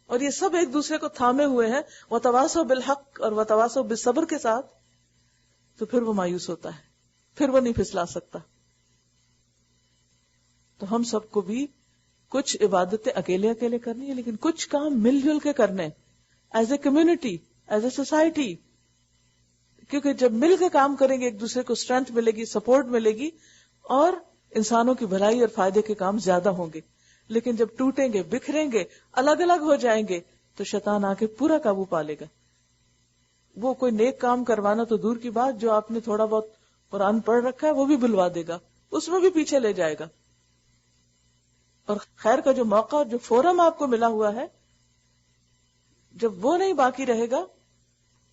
S1: اور یہ سب ایک دوسرے کو تھامے ہوئے ہیں وَتَوَاصَوْا بِالْحَقِّ اور وَتَوَاصَوْا بِالصَّبْرِ کے ساتھ, تو پھر وہ مایوس ہوتا ہے, پھر وہ نہیں پھسلا سکتا. تو ہم سب کو بھی کچھ عبادتیں اکیلے کرنی ہے, لیکن کچھ کام مل جل کے کرنے, as a community, as a society. کیونکہ جب مل کے کام کریں گے ایک دوسرے کو اسٹرینتھ ملے گی, سپورٹ ملے گی, اور انسانوں کی بھلائی اور فائدے کے کام زیادہ ہوں گے. لیکن جب ٹوٹیں گے، بکھریں گے، الگ الگ ہو جائیں گے تو شیطان آ کے پورا قابو پا لے گا. وہ کوئی نیک کام کروانا تو دور کی بات، جو آپ نے تھوڑا بہت قرآن پڑھ رکھا ہے وہ بھی بلوا دے گا، اس میں بھی پیچھے لے جائے گا. اور خیر کا جو موقع، جو فورم آپ کو ملا ہوا ہے، جب وہ نہیں باقی رہے گا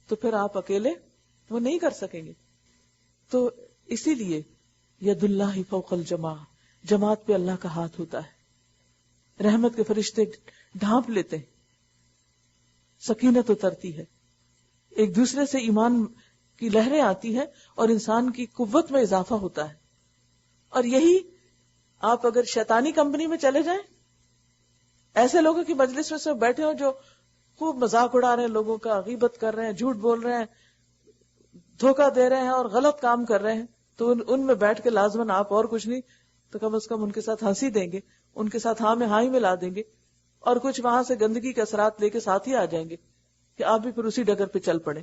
S1: تو پھر آپ اکیلے وہ نہیں کر سکیں گے. تو اسی لیے ید اللہ فوق الجماع، جماعت پہ اللہ کا ہاتھ ہوتا ہے. رحمت کے فرشتے ڈھانپ لیتے ہیں، سکینت اترتی ہے، ایک دوسرے سے ایمان کی لہریں آتی ہیں اور انسان کی قوت میں اضافہ ہوتا ہے. اور یہی آپ اگر شیطانی کمپنی میں چلے جائیں، ایسے لوگوں کی مجلس میں سے بیٹھے ہوں جو خوب مذاق اڑا رہے ہیں لوگوں کا، غیبت کر رہے ہیں، جھوٹ بول رہے ہیں، دھوکہ دے رہے ہیں اور غلط کام کر رہے ہیں، تو ان میں بیٹھ کے لازماً آپ اور کچھ نہیں تو کم از کم ان کے ساتھ ہنسی دیں گے، ان کے ساتھ ہاں میں ہاں ہی ملا دیں گے، اور کچھ وہاں سے گندگی کے اثرات لے کے ساتھ ہی آ جائیں گے کہ آپ بھی پھر اسی ڈگر پہ چل پڑے.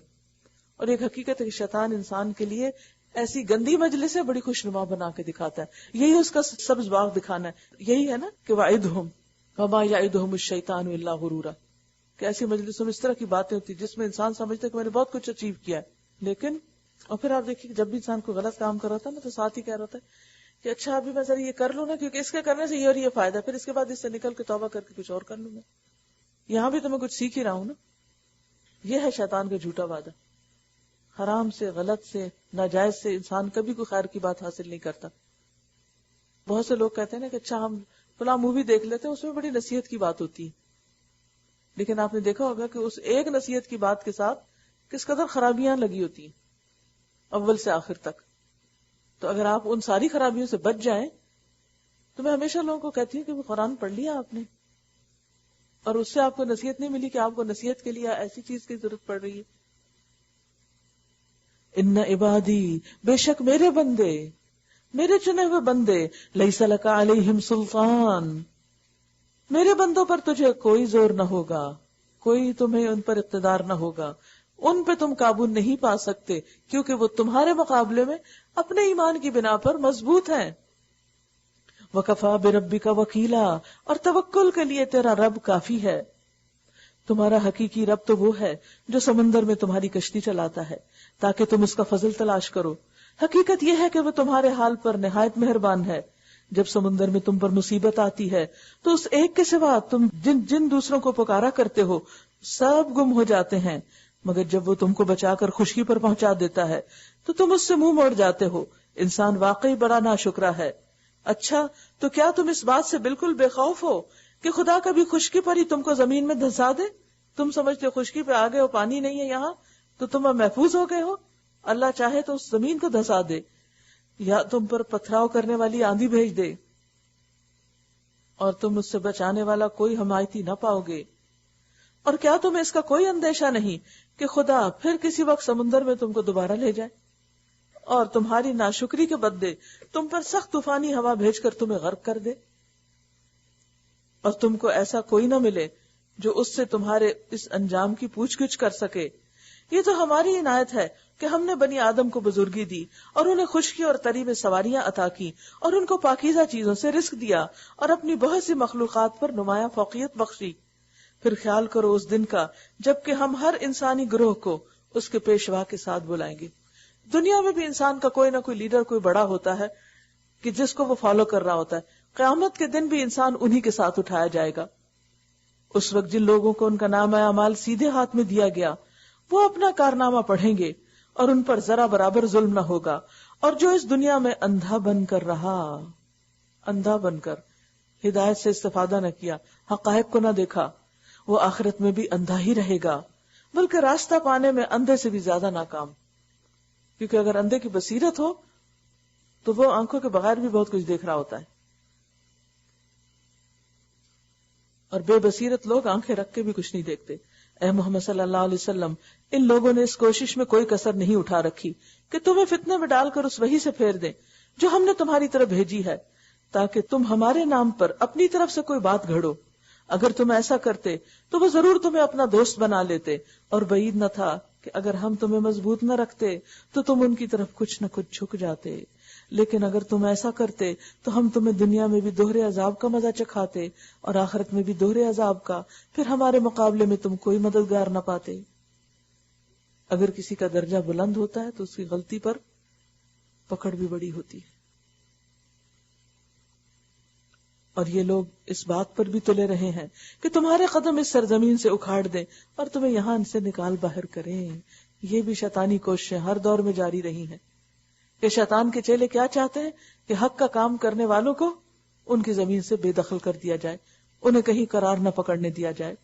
S1: اور ایک حقیقت ہے کہ شیطان انسان کے لیے ایسی گندی مجلسیں بڑی خوشنما بنا کے دکھاتا ہے. یہی اس کا سبز باغ دکھانا ہے. یہی ہے نا کہ وعدہم وما یعدہم الشیطان الا غرورا، کہ ایسی مجلسوں میں اس طرح کی باتیں ہوتی جس میں انسان سمجھتا ہے کہ میں نے بہت کچھ اچیو کیا ہے، لیکن اور پھر آپ دیکھیے جب بھی انسان کو غلط کام کر رہا تھا نا تو ساتھ ہی کہہ رہا تھا کہ اچھا ابھی میں ذرا یہ کر لوں نا، کیونکہ اس کے کرنے سے یہ اور یہ فائدہ، پھر اس کے بعد اس سے نکل کے توبہ کر کے کچھ اور کر لوں گا. یہاں بھی تو میں کچھ سیکھ ہی رہا ہوں نا. یہ ہے شیطان کا جھوٹا وعدہ. حرام سے، غلط سے، ناجائز سے انسان کبھی کوئی خیر کی بات حاصل نہیں کرتا. بہت سے لوگ کہتے ہیں نا کہ اچھا ہم فلاں مووی دیکھ لیتے ہیں، اس میں بڑی نصیحت کی بات ہوتی ہے، لیکن آپ نے دیکھا ہوگا کہ اس ایک نصیحت کی بات کے ساتھ کس قدر خرابیاں لگی ہوتی ہیں اول سے آخر تک. تو اگر آپ ان ساری خرابیوں سے بچ جائیں تو میں ہمیشہ لوگوں کو کہتی ہوں کہ وہ قرآن پڑھ لیا آپ نے اور اس سے آپ کو نصیحت نہیں ملی کہ آپ کو نصیحت کے لیے ایسی چیز کی ضرورت پڑ رہی ہے. ان عبادی، بے شک میرے بندے، میرے چنے ہوئے بندے، لیس لک علیہم سلطان، میرے بندوں پر تجھے کوئی زور نہ ہوگا، کوئی تمہیں ان پر اقتدار نہ ہوگا، ان پہ تم قابو نہیں پا سکتے کیونکہ وہ تمہارے مقابلے میں اپنے ایمان کی بنا پر مضبوط ہیں. وَكَفَى بِرَبِّكَ وَكِيلًا، اور توکل کے لیے تیرا رب کافی ہے. تمہارا حقیقی رب تو وہ ہے جو سمندر میں تمہاری کشتی چلاتا ہے تاکہ تم اس کا فضل تلاش کرو. حقیقت یہ ہے کہ وہ تمہارے حال پر نہایت مہربان ہے. جب سمندر میں تم پر مصیبت آتی ہے تو اس ایک کے سوا تم جن دوسروں کو پکارا کرتے ہو سب گم ہو جاتے ہیں، مگر جب وہ تم کو بچا کر خشکی پر پہنچا دیتا ہے تو تم اس سے منہ موڑ جاتے ہو. انسان واقعی بڑا ناشکرا ہے. اچھا تو کیا تم اس بات سے بالکل بے خوف ہو کہ خدا کبھی خشکی پر ہی تم کو زمین میں دھسا دے؟ تم سمجھتے ہو خشکی پہ آ گئے ہو، پانی نہیں ہے یہاں تو تم محفوظ ہو گئے ہو. اللہ چاہے تو اس زمین کو دھسا دے یا تم پر پتھراؤ کرنے والی آندھی بھیج دے اور تم اس سے بچانے والا کوئی حمایتی نہ پاؤ گے. اور کیا تمہیں اس کا کوئی اندیشہ نہیں کہ خدا پھر کسی وقت سمندر میں تم کو دوبارہ لے جائے اور تمہاری ناشکری کے بدلے تم پر سخت طوفانی ہوا بھیج کر تمہیں غرق کر دے، اور تم کو ایسا کوئی نہ ملے جو اس سے تمہارے اس انجام کی پوچھ گچھ کر سکے. یہ تو ہماری عنایت ہے کہ ہم نے بنی آدم کو بزرگی دی اور انہیں خشکی اور تری میں سواریاں عطا کی اور ان کو پاکیزہ چیزوں سے رزق دیا اور اپنی بہت سی مخلوقات پر نمایاں فوقیت بخشی. پھر خیال کرو اس دن کا جب کہ ہم ہر انسانی گروہ کو اس کے پیشوا کے ساتھ بلائیں گے. دنیا میں بھی انسان کا کوئی نہ کوئی لیڈر، کوئی بڑا ہوتا ہے کہ جس کو وہ فالو کر رہا ہوتا ہے. قیامت کے دن بھی انسان انہی کے ساتھ اٹھایا جائے گا. اس وقت جن لوگوں کو ان کا نام اعمال سیدھے ہاتھ میں دیا گیا وہ اپنا کارنامہ پڑھیں گے اور ان پر ذرا برابر ظلم نہ ہوگا. اور جو اس دنیا میں اندھا بن کر رہا، اندھا بن کر ہدایت سے استفادہ نہ کیا، حقائق کو نہ دیکھا، وہ آخرت میں بھی اندھا ہی رہے گا، بلکہ راستہ پانے میں اندھے سے بھی زیادہ ناکام. کیونکہ اگر اندھے کی بصیرت ہو تو وہ آنکھوں کے بغیر بھی بہت کچھ دیکھ رہا ہوتا ہے، اور بے بصیرت لوگ آنکھیں رکھ کے بھی کچھ نہیں دیکھتے. اے محمد صلی اللہ علیہ وسلم، ان لوگوں نے اس کوشش میں کوئی کسر نہیں اٹھا رکھی کہ تمہیں فتنے میں ڈال کر اس وحی سے پھیر دیں جو ہم نے تمہاری طرف بھیجی ہے، تاکہ تم ہمارے نام پر اپنی طرف سے کوئی بات گھڑو. اگر تم ایسا کرتے تو وہ ضرور تمہیں اپنا دوست بنا لیتے، اور بعید نہ تھا کہ اگر ہم تمہیں مضبوط نہ رکھتے تو تم ان کی طرف کچھ نہ کچھ جھک جاتے. لیکن اگر تم ایسا کرتے تو ہم تمہیں دنیا میں بھی دوہرے عذاب کا مزہ چکھاتے اور آخرت میں بھی دوہرے عذاب کا، پھر ہمارے مقابلے میں تم کوئی مددگار نہ پاتے۔ اگر کسی کا درجہ بلند ہوتا ہے تو اس کی غلطی پر پکڑ بھی بڑی ہوتی ہے، اور یہ لوگ اس بات پر بھی تلے رہے ہیں کہ تمہارے قدم اس سرزمین سے اکھاڑ دیں اور تمہیں یہاں سے نکال باہر کریں۔ یہ بھی شیطانی کوششیں ہر دور میں جاری رہی ہیں کہ شیطان کے چیلے کیا چاہتے ہیں کہ حق کا کام کرنے والوں کو ان کی زمین سے بے دخل کر دیا جائے، انہیں کہیں قرار نہ پکڑنے دیا جائے۔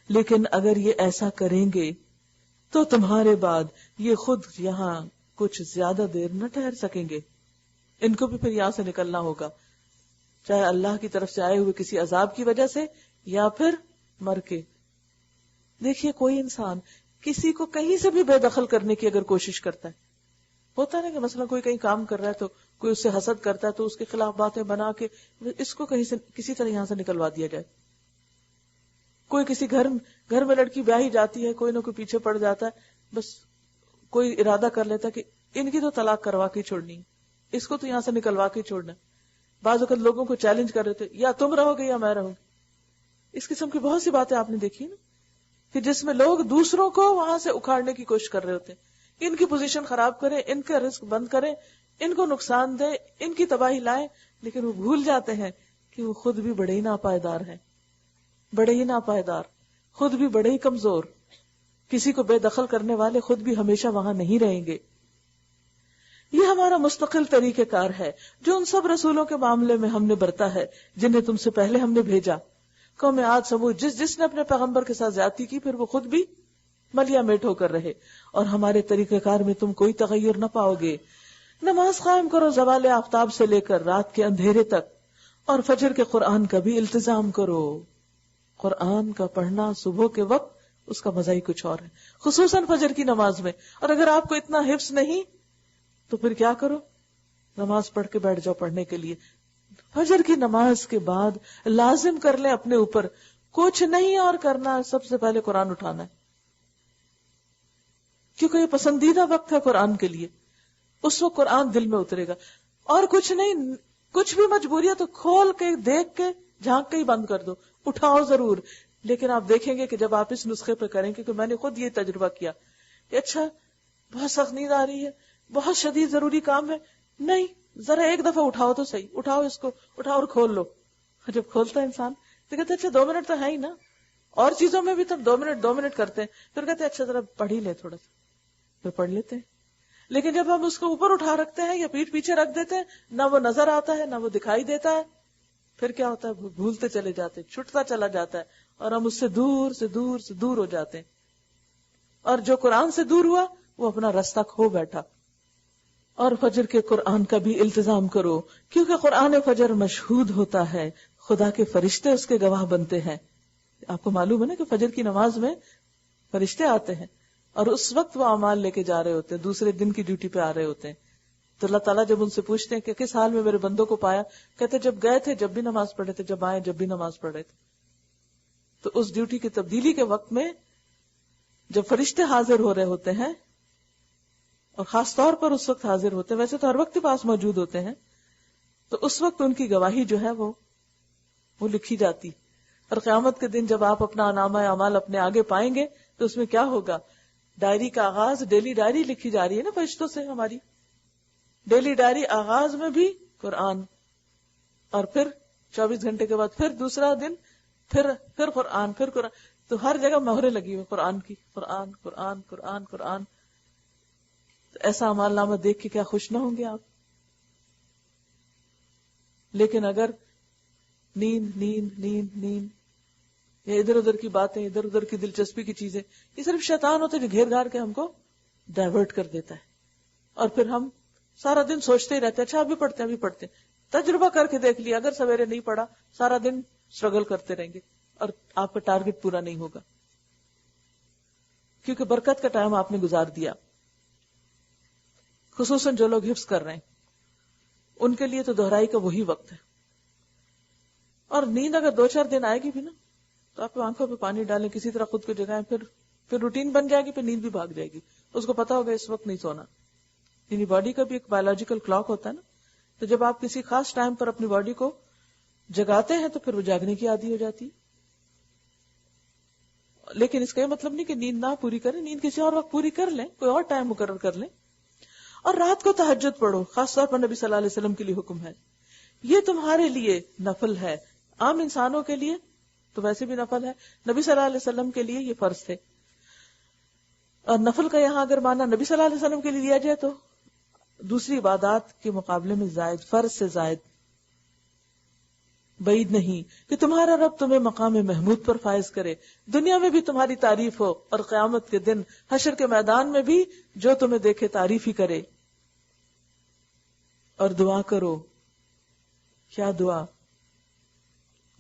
S1: لیکن اگر یہ ایسا کریں گے تو تمہارے بعد یہ خود یہاں کچھ زیادہ دیر نہ ٹھہر سکیں گے، ان کو بھی پھر یہاں سے نکلنا ہوگا، چاہے اللہ کی طرف سے آئے ہوئے کسی عذاب کی وجہ سے یا پھر مر کے۔ دیکھیے کوئی انسان کسی کو کہیں سے بھی بے دخل کرنے کی اگر کوشش کرتا ہے، ہوتا ہے نا کہ مثلا کوئی کہیں کام کر رہا ہے تو کوئی اس سے حسد کرتا ہے تو اس کے خلاف باتیں بنا کے اس کو کہیں سے کسی طرح یہاں سے نکلوا دیا جائے۔ کوئی کسی گھر میں لڑکی بیاہی جاتی ہے، کوئی نہ کوئی پیچھے پڑ جاتا ہے، بس کوئی ارادہ کر لیتا ہے کہ ان کی تو طلاق کروا کے چھوڑنی، اس کو تو یہاں سے نکلوا کے چھوڑنا۔ بعض اوقات لوگوں کو چیلنج کر رہے تھے، یا تم رہو گے یا میں رہوں گی۔ اس قسم کی بہت سی باتیں آپ نے دیکھی نا کہ جس میں لوگ دوسروں کو وہاں سے اکھاڑنے کی کوشش کر رہے ہوتے ہیں، ان کی پوزیشن خراب کریں، ان کا رزق بند کریں، ان کو نقصان دیں، ان کی تباہی لائیں، لیکن وہ بھول جاتے ہیں کہ وہ خود بھی بڑے ہی ناپائیدار ہیں، بڑے ہی ناپائیدار، خود بھی بڑے ہی کمزور، کسی کو بے دخل کرنے والے خود بھی ہمیشہ وہاں نہیں رہیں گے۔ یہ ہمارا مستقل طریقہ کار ہے جو ان سب رسولوں کے معاملے میں ہم نے برتا ہے جنہیں تم سے پہلے ہم نے بھیجا۔ قوم عاد سمود جس نے اپنے پیغمبر کے ساتھ زیادتی کی پھر وہ خود بھی ملیا میٹ ہو کر رہے، اور ہمارے طریقہ کار میں تم کوئی تغیر نہ پاؤ گے۔ نماز قائم کرو زوال آفتاب سے لے کر رات کے اندھیرے تک، اور فجر کے قرآن کا بھی التزام کرو۔ قرآن کا پڑھنا صبح کے وقت اس کا مزہ ہی کچھ اور ہے، خصوصاً فجر کی نماز میں۔ اور اگر آپ کو اتنا حفظ نہیں تو پھر کیا کرو، نماز پڑھ کے بیٹھ جاؤ پڑھنے کے لیے۔ فجر کی نماز کے بعد لازم کر لیں اپنے اوپر کچھ نہیں اور کرنا، سب سے پہلے قرآن اٹھانا ہے، کیونکہ یہ پسندیدہ وقت ہے قرآن کے لیے، اس وقت قرآن دل میں اترے گا۔ اور کچھ نہیں، کچھ بھی مجبوری ہے تو کھول کے دیکھ کے جھانک کے ہی بند کر دو، اٹھاؤ ضرور، لیکن آپ دیکھیں گے کہ جب آپ اس نسخے پہ کریں، کیونکہ میں نے خود یہ تجربہ کیا کہ اچھا بہت سخت نیند آ رہی ہے، بہت شدید ضروری کام ہے، نہیں ذرا ایک دفعہ اٹھاؤ تو صحیح، اٹھاؤ اس کو، اٹھاؤ اور کھول لو۔ جب کھولتا ہے انسان تو کہتے اچھا 2 منٹ تو ہے ہی نا، اور چیزوں میں بھی تو 2 منٹ کرتے ہیں، پھر کہتے اچھا ذرا پڑھ ہی لے تھوڑا سا، پھر پڑھ لیتے ہیں۔ لیکن جب ہم اس کو اوپر اٹھا رکھتے ہیں یا پیٹھ پیچھے رکھ دیتے ہیں، نہ وہ نظر آتا ہے نہ وہ دکھائی دیتا ہے، پھر کیا ہوتا ہے، بھولتے چلے جاتے، چھٹتا چلا جاتا ہے، اور ہم اس سے دور سے دور سے دور ہو جاتے ہیں، اور جو قرآن سے دور ہوا وہ اپنا راستہ کھو بیٹھا۔ اور فجر کے قرآن کا بھی التزام کرو، کیونکہ قرآن فجر مشہود ہوتا ہے، خدا کے فرشتے اس کے گواہ بنتے ہیں۔ آپ کو معلوم ہے نا کہ فجر کی نماز میں فرشتے آتے ہیں، اور اس وقت وہ اعمال لے کے جا رہے ہوتے ہیں، دوسرے دن کی ڈیوٹی پہ آ رہے ہوتے ہیں۔ تو اللہ تعالیٰ جب ان سے پوچھتے ہیں کہ کس حال میں میرے بندوں کو پایا، کہتے جب گئے تھے جب بھی نماز پڑھے تھے، جب آئے جب بھی نماز پڑھے تھے۔ تو اس ڈیوٹی کی تبدیلی کے وقت میں جب فرشتے حاضر ہو رہے ہوتے ہیں، اور خاص طور پر اس وقت حاضر ہوتے ہیں، ویسے تو ہر وقت ہی پاس موجود ہوتے ہیں، تو اس وقت ان کی گواہی جو ہے وہ لکھی جاتی۔ اور قیامت کے دن جب آپ اپنا نامہ اعمال اپنے آگے پائیں گے تو اس میں کیا ہوگا، ڈائری کا آغاز، ڈیلی ڈائری لکھی جا رہی ہے نا فرشتوں سے، ہماری ڈیلی ڈائری آغاز میں بھی قرآن، اور پھر 24 گھنٹے کے بعد پھر دوسرا دن پھر قرآن، پھر قرآن، تو ہر جگہ مہریں لگی ہوئی قرآن کی، قرآن قرآن قرآن قرآن۔ تو ایسا اعمال نامہ دیکھ کے کیا خوش نہ ہوں گے آپ؟ لیکن اگر نیند نیند نیند نیند یا ادھر ادھر کی باتیں، ادھر ادھر کی دلچسپی کی چیزیں، یہ صرف شیطان ہوتا ہے جو گھیر گھار کے ہم کو ڈائیورٹ کر دیتا ہے، اور پھر ہم سارا دن سوچتے ہی رہتے ہیں اچھا ابھی پڑھتے ہیں ابھی پڑھتے ہیں۔ تجربہ کر کے دیکھ لیا، اگر سویرے نہیں پڑھا سارا دن اسٹرگل کرتے رہیں گے اور آپ کا ٹارگٹ پورا نہیں ہوگا، کیونکہ برکت کا ٹائم آپ نے گزار دیا۔ خصوصاً جو لوگ حفظ کر رہے ہیں ان کے لیے تو دہرائی کا وہی وقت ہے۔ اور نیند اگر 2-4 دن آئے گی بھی نا تو آپ آنکھوں پہ پانی ڈالیں، کسی طرح خود کو جگائیں، پھر روٹین بن جائے گی، پھر نیند بھی بھاگ جائے گی، اس کو پتا ہوگا اس وقت نہیں سونا۔ یعنی باڈی کا بھی ایک بایولوجیکل کلاک ہوتا ہے نا، تو جب آپ کسی خاص ٹائم پر اپنی باڈی کو جگاتے ہیں تو پھر وہ جاگنے کی عادی ہو جاتی. لیکن اس کا یہ مطلب نہیں کہ نیند نہ پوری کریں، نیند کسی اور وقت پوری کر لیں، کوئی اور ٹائم مقرر کر لیں. اور رات کو تہجد پڑھو، خاص طور پر نبی صلی اللہ علیہ وسلم کے لیے حکم ہے. یہ تمہارے لیے نفل ہے، عام انسانوں کے لیے تو ویسے بھی نفل ہے، نبی صلی اللہ علیہ وسلم کے لیے یہ فرض تھے. اور نفل کا یہاں اگر مانا نبی صلی اللہ علیہ وسلم کے لیے لیا جائے تو دوسری عبادات کے مقابلے میں زائد، فرض سے زائد. بعید نہیں کہ تمہارا رب تمہیں مقام محمود پر فائز کرے، دنیا میں بھی تمہاری تعریف ہو اور قیامت کے دن حشر کے میدان میں بھی جو تمہیں دیکھے تعریف ہی کرے. اور دعا کرو. کیا دعا؟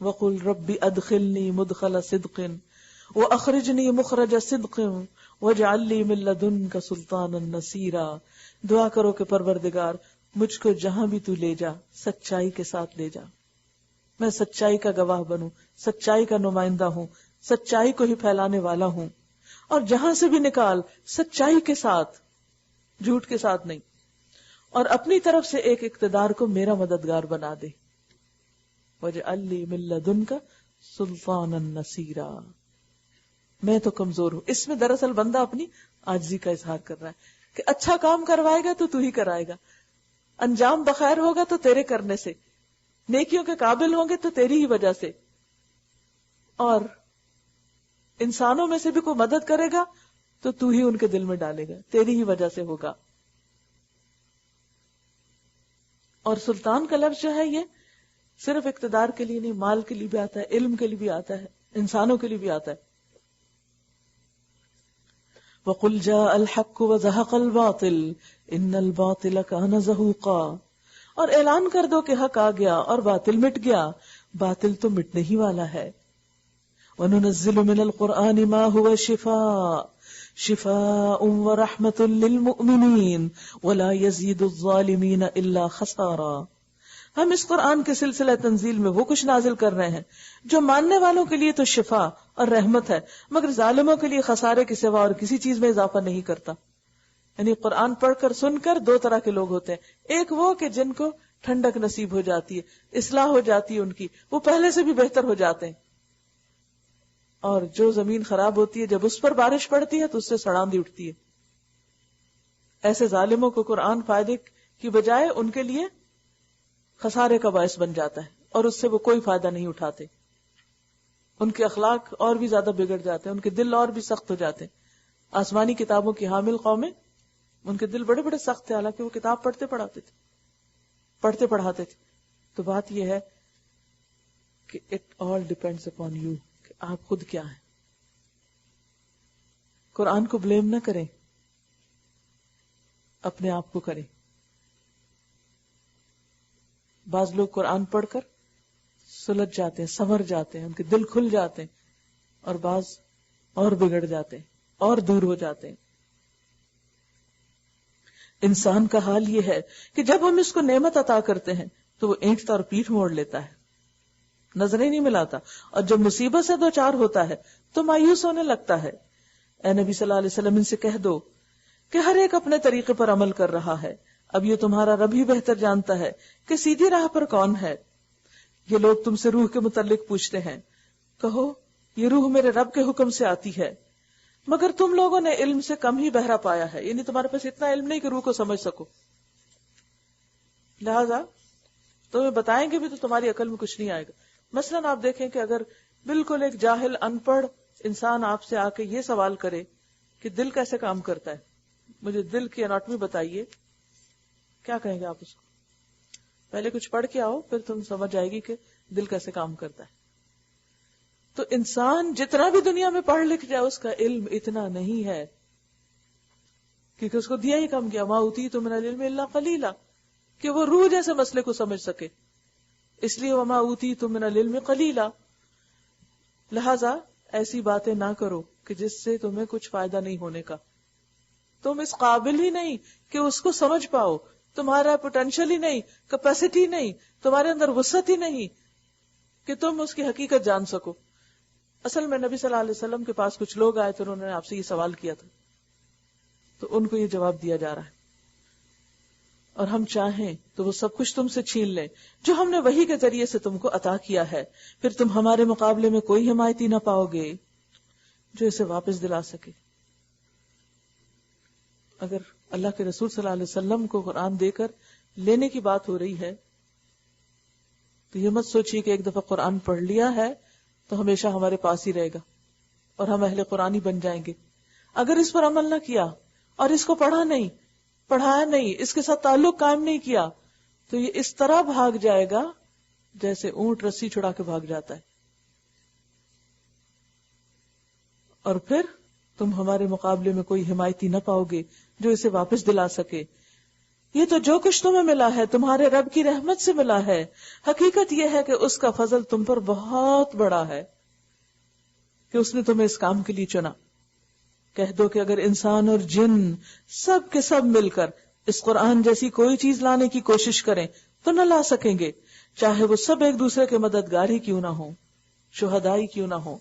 S1: وَقُلْ رَبِّ أَدْخِلْنِي مُدْخَلَ صِدْقٍ وَأَخْرِجْنِي مُخْرَجَ صِدْقٍ وَاجْعَلْ لِي مِن لَّدُنكَ سُلْطَانًا نَصِيرًا. دعا کرو کہ پروردگار مجھ کو جہاں بھی تو لے جا سچائی کے ساتھ لے جا، میں سچائی کا گواہ بنوں، سچائی کا نمائندہ ہوں، سچائی کو ہی پھیلانے والا ہوں. اور جہاں سے بھی نکال سچائی کے ساتھ، جھوٹ کے ساتھ نہیں. اور اپنی طرف سے ایک اقتدار کو میرا مددگار بنا دے. وَاجْعَلْ لِي مِن لَّدُنكَ سُلْطَانًا نَصِيرًا. میں تو کمزور ہوں. اس میں دراصل بندہ اپنی عاجزی کا اظہار کر رہا ہے کہ اچھا کام کروائے گا تو ہی کرائے گا، انجام بخیر ہوگا تو تیرے کرنے سے، نیکیوں کے قابل ہوں گے تو تیری ہی وجہ سے، اور انسانوں میں سے بھی کوئی مدد کرے گا تو ہی ان کے دل میں ڈالے گا، تیری ہی وجہ سے ہوگا. اور سلطان کا لفظ جو ہے یہ صرف اقتدار کے لیے نہیں، مال کے لیے بھی آتا ہے، علم کے لیے بھی آتا ہے، انسانوں کے لیے بھی آتا ہے. وَقُلْ جَاءَ الْحَقُّ وَزَهَقَ الْبَاطِلُ إِنَّ الْبَاطِلَ كَانَ زَهُوقًا. اور اعلان کر دو کہ حق آ گیا اور باطل مٹ گیا، باطل تو مٹنے ہی والا ہے. وَنُنَزِّلُ مِنَ الْقُرْآنِ مَا هُوَ شِفَاءٌ وَرَحْمَةٌ لِّلْمُؤْمِنِينَ وَلَا يَزِيدُ الظَّالِمِينَ إِلَّا خَسَارًا. ہم اس قرآن کے سلسلہ تنزیل میں وہ کچھ نازل کر رہے ہیں جو ماننے والوں کے لیے تو شفا اور رحمت ہے، مگر ظالموں کے لیے خسارے کے سوا اور کسی چیز میں اضافہ نہیں کرتا. یعنی قرآن پڑھ کر سن کر دو طرح کے لوگ ہوتے ہیں. ایک وہ کہ جن کو ٹھنڈک نصیب ہو جاتی ہے، اصلاح ہو جاتی ہے ان کی، وہ پہلے سے بھی بہتر ہو جاتے ہیں. اور جو زمین خراب ہوتی ہے جب اس پر بارش پڑتی ہے تو اس سے سڑاندی اٹھتی ہے. ایسے ظالموں کو قرآن فائدے کی بجائے ان کے لیے خسارے کا باعث بن جاتا ہے اور اس سے وہ کوئی فائدہ نہیں اٹھاتے. ان کے اخلاق اور بھی زیادہ بگڑ جاتے ہیں، ان کے دل اور بھی سخت ہو جاتے ہیں. آسمانی کتابوں کی حامل قومیں، ان کے دل بڑے بڑے سخت تھے، حالانکہ وہ کتاب پڑھتے پڑھاتے تھے. تو بات یہ ہے کہ it all depends upon you, کہ آپ خود کیا ہیں. قرآن کو بلیم نہ کریں، اپنے آپ کو کریں. بعض لوگ قرآن پڑھ کر سلجھ جاتے ہیں، سنور جاتے ہیں، ان کے دل کھل جاتے ہیں، اور بعض اور بگڑ جاتے ہیں اور دور ہو جاتے ہیں. انسان کا حال یہ ہے کہ جب ہم اس کو نعمت عطا کرتے ہیں تو وہ اینٹتا اور پیٹھ موڑ لیتا ہے، نظریں نہیں ملاتا، اور جب مصیبت سے دوچار ہوتا ہے تو مایوس ہونے لگتا ہے. اے نبی صلی اللہ علیہ وسلم ان سے کہہ دو کہ ہر ایک اپنے طریقے پر عمل کر رہا ہے، اب یہ تمہارا رب ہی بہتر جانتا ہے کہ سیدھی راہ پر کون ہے. یہ لوگ تم سے روح کے متعلق پوچھتے ہیں، کہو یہ روح میرے رب کے حکم سے آتی ہے، مگر تم لوگوں نے علم سے کم ہی بہرا پایا ہے. یعنی تمہارے پاس اتنا علم نہیں کہ روح کو سمجھ سکو، لہذا تمہیں بتائیں گے بھی تو تمہاری عقل میں کچھ نہیں آئے گا. مثلاً آپ دیکھیں کہ اگر بالکل ایک جاہل ان پڑھ انسان آپ سے آ کے یہ سوال کرے کہ دل کیسے کام کرتا ہے، مجھے دل کی اناٹمی بتائیے، کیا کہیں گے آپ اس کو؟ پہلے کچھ پڑھ کے آؤ، پھر تم سمجھ آئے گی کہ دل کیسے کام کرتا ہے. تو انسان جتنا بھی دنیا میں پڑھ لکھ جائے اس کا علم اتنا نہیں ہے، کیونکہ اس کو دیا ہی کم گیا، ما اوتیتم من العلم الا قلیلا، کہ وہ روح جیسے مسئلے کو سمجھ سکے. اس لیے وما اوتیتم من العلم قلیلا. لہذا ایسی باتیں نہ کرو کہ جس سے تمہیں کچھ فائدہ نہیں ہونے کا. تم اس قابل ہی نہیں کہ اس کو سمجھ پاؤ، تمہارا پوٹینشل ہی نہیں، کیپیسٹی نہیں، تمہارے اندر وسعت ہی نہیں کہ تم اس کی حقیقت جان سکو. اصل میں نبی صلی اللہ علیہ وسلم کے پاس کچھ لوگ آئے تو انہوں نے آپ سے یہ سوال کیا تھا، تو ان کو یہ جواب دیا جا رہا ہے. اور ہم چاہیں تو وہ سب کچھ تم سے چھین لیں جو ہم نے وحی کے ذریعے سے تم کو عطا کیا ہے، پھر تم ہمارے مقابلے میں کوئی حمایتی نہ پاؤ گے جو اسے واپس دلا سکے۔ اگر اللہ کے رسول صلی اللہ علیہ وسلم کو قرآن دے کر لینے کی بات ہو رہی ہے تو یہ مت سوچیے کہ ایک دفعہ قرآن پڑھ لیا ہے تو ہمیشہ ہمارے پاس ہی رہے گا اور ہم اہل قرآن ہی بن جائیں گے۔ اگر اس پر عمل نہ کیا اور اس کو پڑھا نہیں، پڑھایا نہیں، اس کے ساتھ تعلق قائم نہیں کیا تو یہ اس طرح بھاگ جائے گا جیسے اونٹ رسی چھڑا کے بھاگ جاتا ہے، اور پھر تم ہمارے مقابلے میں کوئی حمایتی نہ پاؤ گے جو اسے واپس دلا سکے۔ یہ تو جو کچھ تمہیں ملا ہے تمہارے رب کی رحمت سے ملا ہے، حقیقت یہ ہے کہ اس کا فضل تم پر بہت بڑا ہے کہ اس نے تمہیں اس کام کے لیے چنا۔ کہہ دو کہ اگر انسان اور جن سب کے سب مل کر اس قرآن جیسی کوئی چیز لانے کی کوشش کریں تو نہ لا سکیں گے، چاہے وہ سب ایک دوسرے کے مددگار ہی کیوں نہ ہوں، شہداء ہی کیوں نہ ہوں،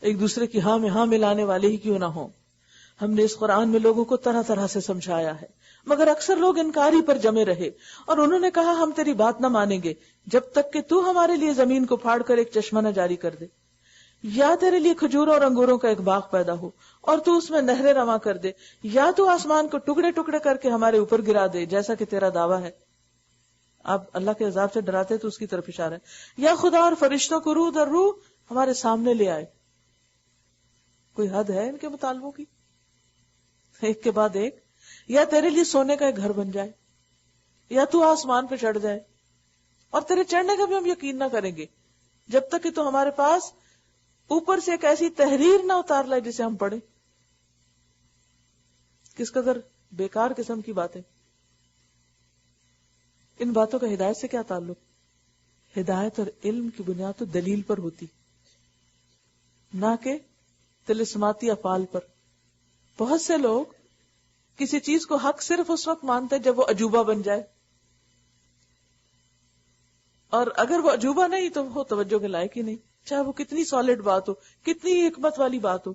S1: ایک دوسرے کی ہاں میں ہاں ملانے والے ہی کیوں نہ ہوں۔ ہم نے اس قرآن میں لوگوں کو طرح طرح سے سمجھایا ہے، مگر اکثر لوگ انکاری پر جمے رہے اور انہوں نے کہا ہم تیری بات نہ مانیں گے جب تک کہ تو ہمارے لیے زمین کو پھاڑ کر ایک چشمہ نہ جاری کر دے، یا تیرے لیے کھجوروں اور انگوروں کا ایک باغ پیدا ہو اور تو اس میں نہریں رواں کر دے، یا تو آسمان کو ٹکڑے ٹکڑے کر کے ہمارے اوپر گرا دے جیسا کہ تیرا دعویٰ ہے۔ آپ اللہ کے عذاب سے ڈراتے تو اس کی طرف اشارہ ہے، یا خدا اور فرشتوں کو روح در روح ہمارے سامنے لے آئے۔ کوئی حد ہے ان کے مطالبوں کی؟ ایک کے بعد ایک، یا تیرے لیے سونے کا ایک گھر بن جائے، یا تو آسمان پہ چڑھ جائے، اور تیرے چڑھنے کا بھی ہم یقین نہ کریں گے جب تک کہ تو ہمارے پاس اوپر سے ایک ایسی تحریر نہ اتار لائے جسے ہم پڑھیں۔ کس قدر بیکار قسم کی باتیں۔ ان باتوں کا ہدایت سے کیا تعلق؟ ہدایت اور علم کی بنیاد تو دلیل پر ہوتی، نہ کہ طلسماتی افعال پر۔ بہت سے لوگ کسی چیز کو حق صرف اس وقت مانتے ہیں جب وہ عجوبہ بن جائے، اور اگر وہ عجوبہ نہیں تو وہ توجہ کے لائق ہی نہیں، چاہے وہ کتنی سالڈ بات ہو، کتنی حکمت والی بات ہو۔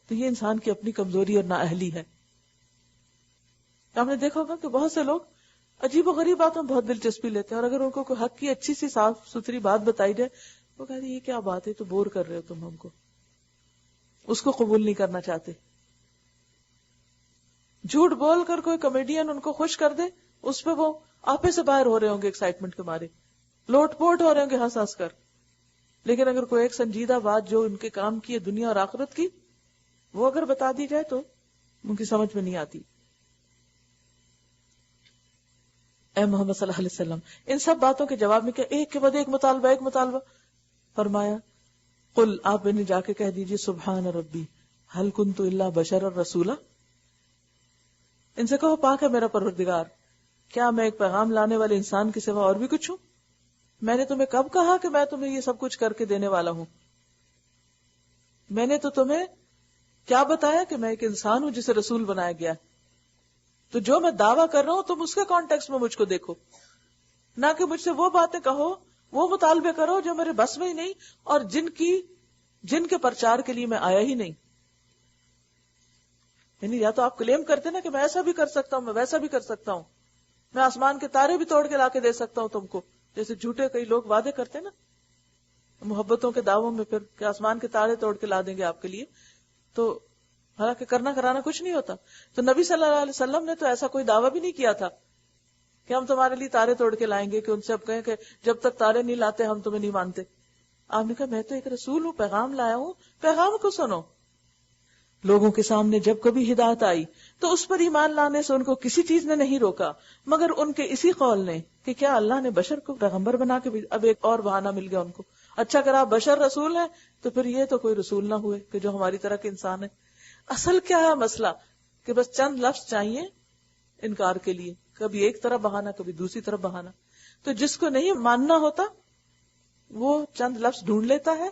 S1: تو یہ انسان کی اپنی کمزوری اور نااہلی ہے۔ آپ نے دیکھا ہوگا کہ بہت سے لوگ عجیب و غریب باتوں میں بہت دلچسپی لیتے ہیں، اور اگر ان کو کوئی حق کی اچھی سی صاف ستھری بات بتائی جائے وہ کہتے ہیں یہ کیا بات ہے، تو بور کر رہے ہو تم ہم کو، اس کو قبول نہیں کرنا چاہتے۔ جھوٹ بول کر کوئی کامیڈین ان کو خوش کر دے، اس پہ وہ آپے سے باہر ہو رہے ہوں گے ایکسائٹمنٹ کے مارے، لوٹ پوٹ ہو رہے ہوں گے ہنس ہنس کر، لیکن اگر کوئی ایک سنجیدہ بات جو ان کے کام کی ہے دنیا اور آخرت کی، وہ اگر بتا دی جائے تو ان کی سمجھ میں نہیں آتی۔ اے محمد صلی اللہ علیہ وسلم، ان سب باتوں کے جواب میں کیا ایک کے بعد ایک مطالبہ فرمایا، قل آپ انہیں جا کے کہہ دیجئے سبحان ربی هل كنت الا بشرا رسولا، ان سے کہو پاک ہے میرا پروردگار، کیا میں ایک پیغام لانے والے انسان کے سوا اور بھی کچھ ہوں؟ میں نے تمہیں کب کہا کہ میں تمہیں یہ سب کچھ کر کے دینے والا ہوں؟ میں نے تو تمہیں کیا بتایا کہ میں ایک انسان ہوں جسے رسول بنایا گیا ہے؟ تو جو میں دعویٰ کر رہا ہوں تم اس کے کانٹیکس میں مجھ کو دیکھو، نہ کہ مجھ سے وہ باتیں کہو، وہ مطالبے کرو جو میرے بس میں ہی نہیں اور جن کے پرچار کے لیے میں آیا ہی نہیں۔ یعنی یا تو آپ کلیم کرتے نا کہ میں ایسا بھی کر سکتا ہوں، میں ویسا بھی کر سکتا ہوں، میں آسمان کے تارے بھی توڑ کے لا کے دے سکتا ہوں تم کو، جیسے جھوٹے کئی لوگ وعدے کرتے نا محبتوں کے دعووں میں، پھر کہ آسمان کے تارے توڑ کے لا دیں گے آپ کے لیے، تو حالانکہ کرنا کرانا کچھ نہیں ہوتا۔ تو نبی صلی اللہ علیہ وسلم نے تو ایسا کوئی دعویٰ بھی نہیں کیا تھا کہ ہم تمہارے لیے تارے توڑ کے لائیں گے، کہ ان سے اب کہیں کہ جب تک تارے نہیں لاتے ہم تمہیں نہیں مانتے۔ آپ نے کہا میں تو ایک رسول ہوں، پیغام لایا ہوں، پیغام کو سنو۔ لوگوں کے سامنے جب کبھی ہدایت آئی تو اس پر ایمان لانے سے ان کو کسی چیز نے نہیں روکا مگر ان کے اسی قول نے کہ کیا اللہ نے بشر کو پیغمبر بنا کے اب ایک اور بہانہ مل گیا ان کو، اچھا اگر آپ بشر رسول ہیں تو پھر یہ تو کوئی رسول نہ ہوئے کہ جو ہماری طرح کے انسان ہے۔ اصل کیا ہے مسئلہ کہ بس چند لفظ چاہیے انکار کے لیے، کبھی ایک طرف بہانہ کبھی دوسری طرف بہانہ۔ تو جس کو نہیں ماننا ہوتا وہ چند لفظ ڈھونڈ لیتا ہے،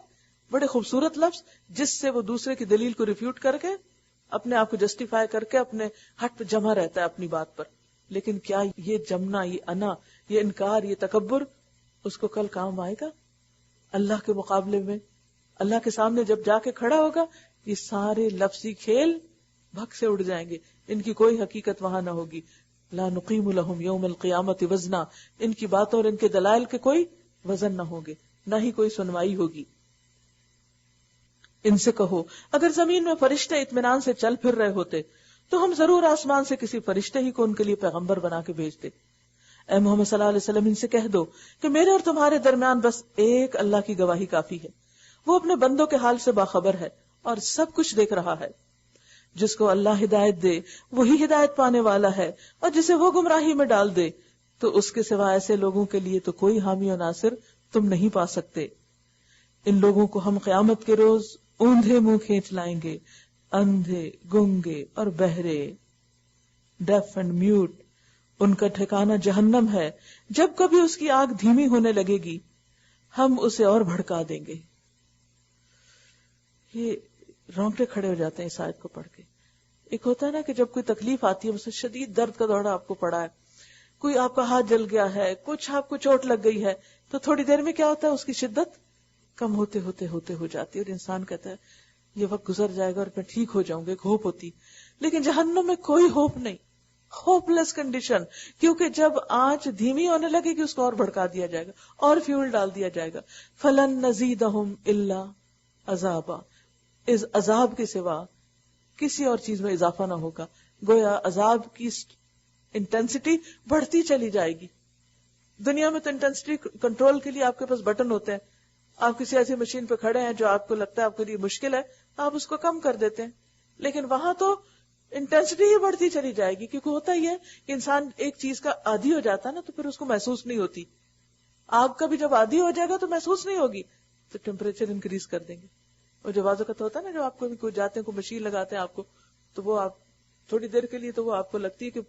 S1: بڑے خوبصورت لفظ، جس سے وہ دوسرے کی دلیل کو ریفیوٹ کر کے اپنے آپ کو جسٹیفائی کر کے اپنے ہٹ پہ جمع رہتا ہے اپنی بات پر۔ لیکن کیا یہ جمنا، یہ انا، یہ انکار، یہ تکبر اس کو کل کام آئے گا؟ اللہ کے مقابلے میں اللہ کے سامنے جب جا کے کھڑا ہوگا یہ سارے لفظی کھیل بھگ سے اڑ جائیں گے، ان کی کوئی حقیقت وہاں نہ ہوگی۔ لا نقیم لہم یوم القیامت وزنا، ان کی باتوں اور ان کے دلائل کے کوئی وزن نہ ہوں گے، نہ ہی کوئی سنوائی ہوگی. ان سے کہو اگر زمین میں فرشتے اطمینان سے چل پھر رہے ہوتے تو ہم ضرور آسمان سے کسی فرشتے ہی کو ان کے لیے پیغمبر بنا کے بھیجتے. اے محمد صلی اللہ علیہ وسلم ان سے کہہ دو کہ میرے اور تمہارے درمیان بس ایک اللہ کی گواہی کافی ہے، وہ اپنے بندوں کے حال سے باخبر ہے اور سب کچھ دیکھ رہا ہے. جس کو اللہ ہدایت دے وہی ہدایت پانے والا ہے، اور جسے وہ گمراہی میں ڈال دے تو اس کے سوا ایسے لوگوں کے لیے تو کوئی حامی و ناصر تم نہیں پا سکتے. ان لوگوں کو ہم قیامت کے روز اوندھے منہ کھینچ لائیں گے، اندھے، گنگے اور بہرے، ڈیف اینڈ میوٹ. ان کا ٹھکانہ جہنم ہے، جب کبھی اس کی آگ دھیمی ہونے لگے گی ہم اسے اور بھڑکا دیں گے. یہ رونگٹے کھڑے ہو جاتے ہیں اس آیت کو پڑھ کے. ایک ہوتا ہے نا کہ جب کوئی تکلیف آتی ہے، مثلا شدید درد کا دورہ آپ کو پڑا ہے، کوئی آپ کا ہاتھ جل گیا ہے، کچھ آپ کو چوٹ لگ گئی ہے، تو تھوڑی دیر میں کیا ہوتا ہے، اس کی شدت کم ہوتے ہو جاتی ہے اور انسان کہتا ہے یہ وقت گزر جائے گا اور میں ٹھیک ہو جاؤں گا، ایک ہوپ ہوتی. لیکن جہنم میں کوئی ہوپ نہیں، ہوپ لیس کنڈیشن، کیونکہ جب آنچ دھیمی ہونے لگے گی اس کو اور بھڑکا دیا جائے گا اور فیول ڈال دیا جائے گا. فلن نزیدہم الا عذابا، اس عذاب کے سوا کسی اور چیز میں اضافہ نہ ہوگا. گویا عذاب کی انٹینسٹی بڑھتی چلی جائے گی. دنیا میں تو انٹینسٹی کنٹرول کے لیے آپ کے پاس بٹن ہوتے ہیں، آپ کسی ایسی مشین پہ کھڑے ہیں جو آپ کو لگتا ہے آپ کے لیے مشکل ہے، آپ اس کو کم کر دیتے ہیں. لیکن وہاں تو انٹینسٹی ہی بڑھتی چلی جائے گی، کیونکہ ہوتا ہی ہے کہ انسان ایک چیز کا عادی ہو جاتا ہے نا تو پھر اس کو محسوس نہیں ہوتی. آگ کا بھی جب عادی ہو جائے گا تو محسوس نہیں ہوگی، تو ٹیمپریچر انکریز کر دیں گے. اور جو بعض اوقات ہوتا ہے نا، جو آپ کو بھی کوئی جاتے ہیں کوئی مشین لگاتے ہیں آپ کو، تو وہ آپ تھوڑی دیر کے لیے تو وہ آپ کو لگتی ہے کہ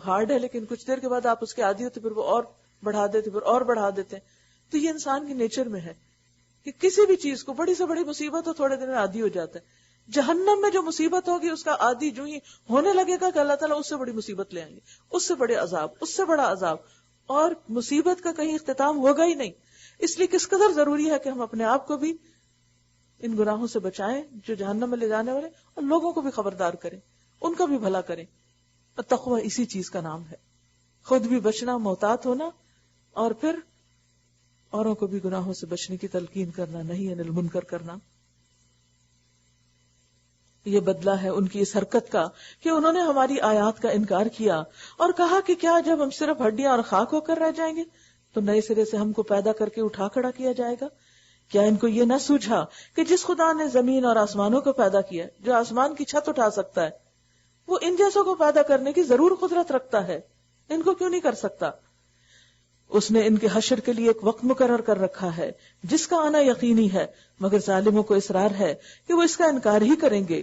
S1: ہارڈ ہے، لیکن کچھ دیر کے بعد آپ اس کے عادی ہوتے، پھر وہ اور بڑھا دیتے، پھر اور بڑھا دیتے ہیں. تو یہ انسان کی نیچر میں ہے کہ کسی بھی چیز کو بڑی سے بڑی مصیبت ہو تھوڑے دن میں عادی ہو جاتا ہے. جہنم میں جو مصیبت ہوگی اس کا عادی جو ہی ہونے لگے گا کہ اللہ تعالیٰ اس سے بڑی مصیبت لے آئیں گے، اس سے بڑے عذاب، اس سے بڑا عذاب، اور مصیبت کا کہیں اختتام ہوگا ہی نہیں. اس لیے کس قدر ضروری ہے کہ ہم اپنے آپ کو بھی ان گناہوں سے بچائیں جو جہنم میں لے جانے والے، اور لوگوں کو بھی خبردار کریں، ان کا بھی بھلا کریں. تقوی اسی چیز کا نام ہے، خود بھی بچنا، محتاط ہونا، اور پھر اوروں کو بھی گناہوں سے بچنے کی تلقین کرنا، نہیں انل منکر کرنا. یہ بدلہ ہے ان کی اس حرکت کا کہ انہوں نے ہماری آیات کا انکار کیا اور کہا کہ کیا جب ہم صرف ہڈیاں اور خاک ہو کر رہ جائیں گے تو نئے سرے سے ہم کو پیدا کر کے اٹھا کھڑا کیا جائے گا؟ کیا ان کو یہ نہ سوجھا کہ جس خدا نے زمین اور آسمانوں کو پیدا کیا، جو آسمان کی چھت اٹھا سکتا ہے، وہ ان جیسوں کو پیدا کرنے کی ضرور قدرت رکھتا ہے، ان کو کیوں نہیں کر سکتا؟ اس نے ان کے حشر کے لیے ایک وقت مقرر کر رکھا ہے جس کا آنا یقینی ہے، مگر ظالموں کو اصرار ہے کہ وہ اس کا انکار ہی کریں گے.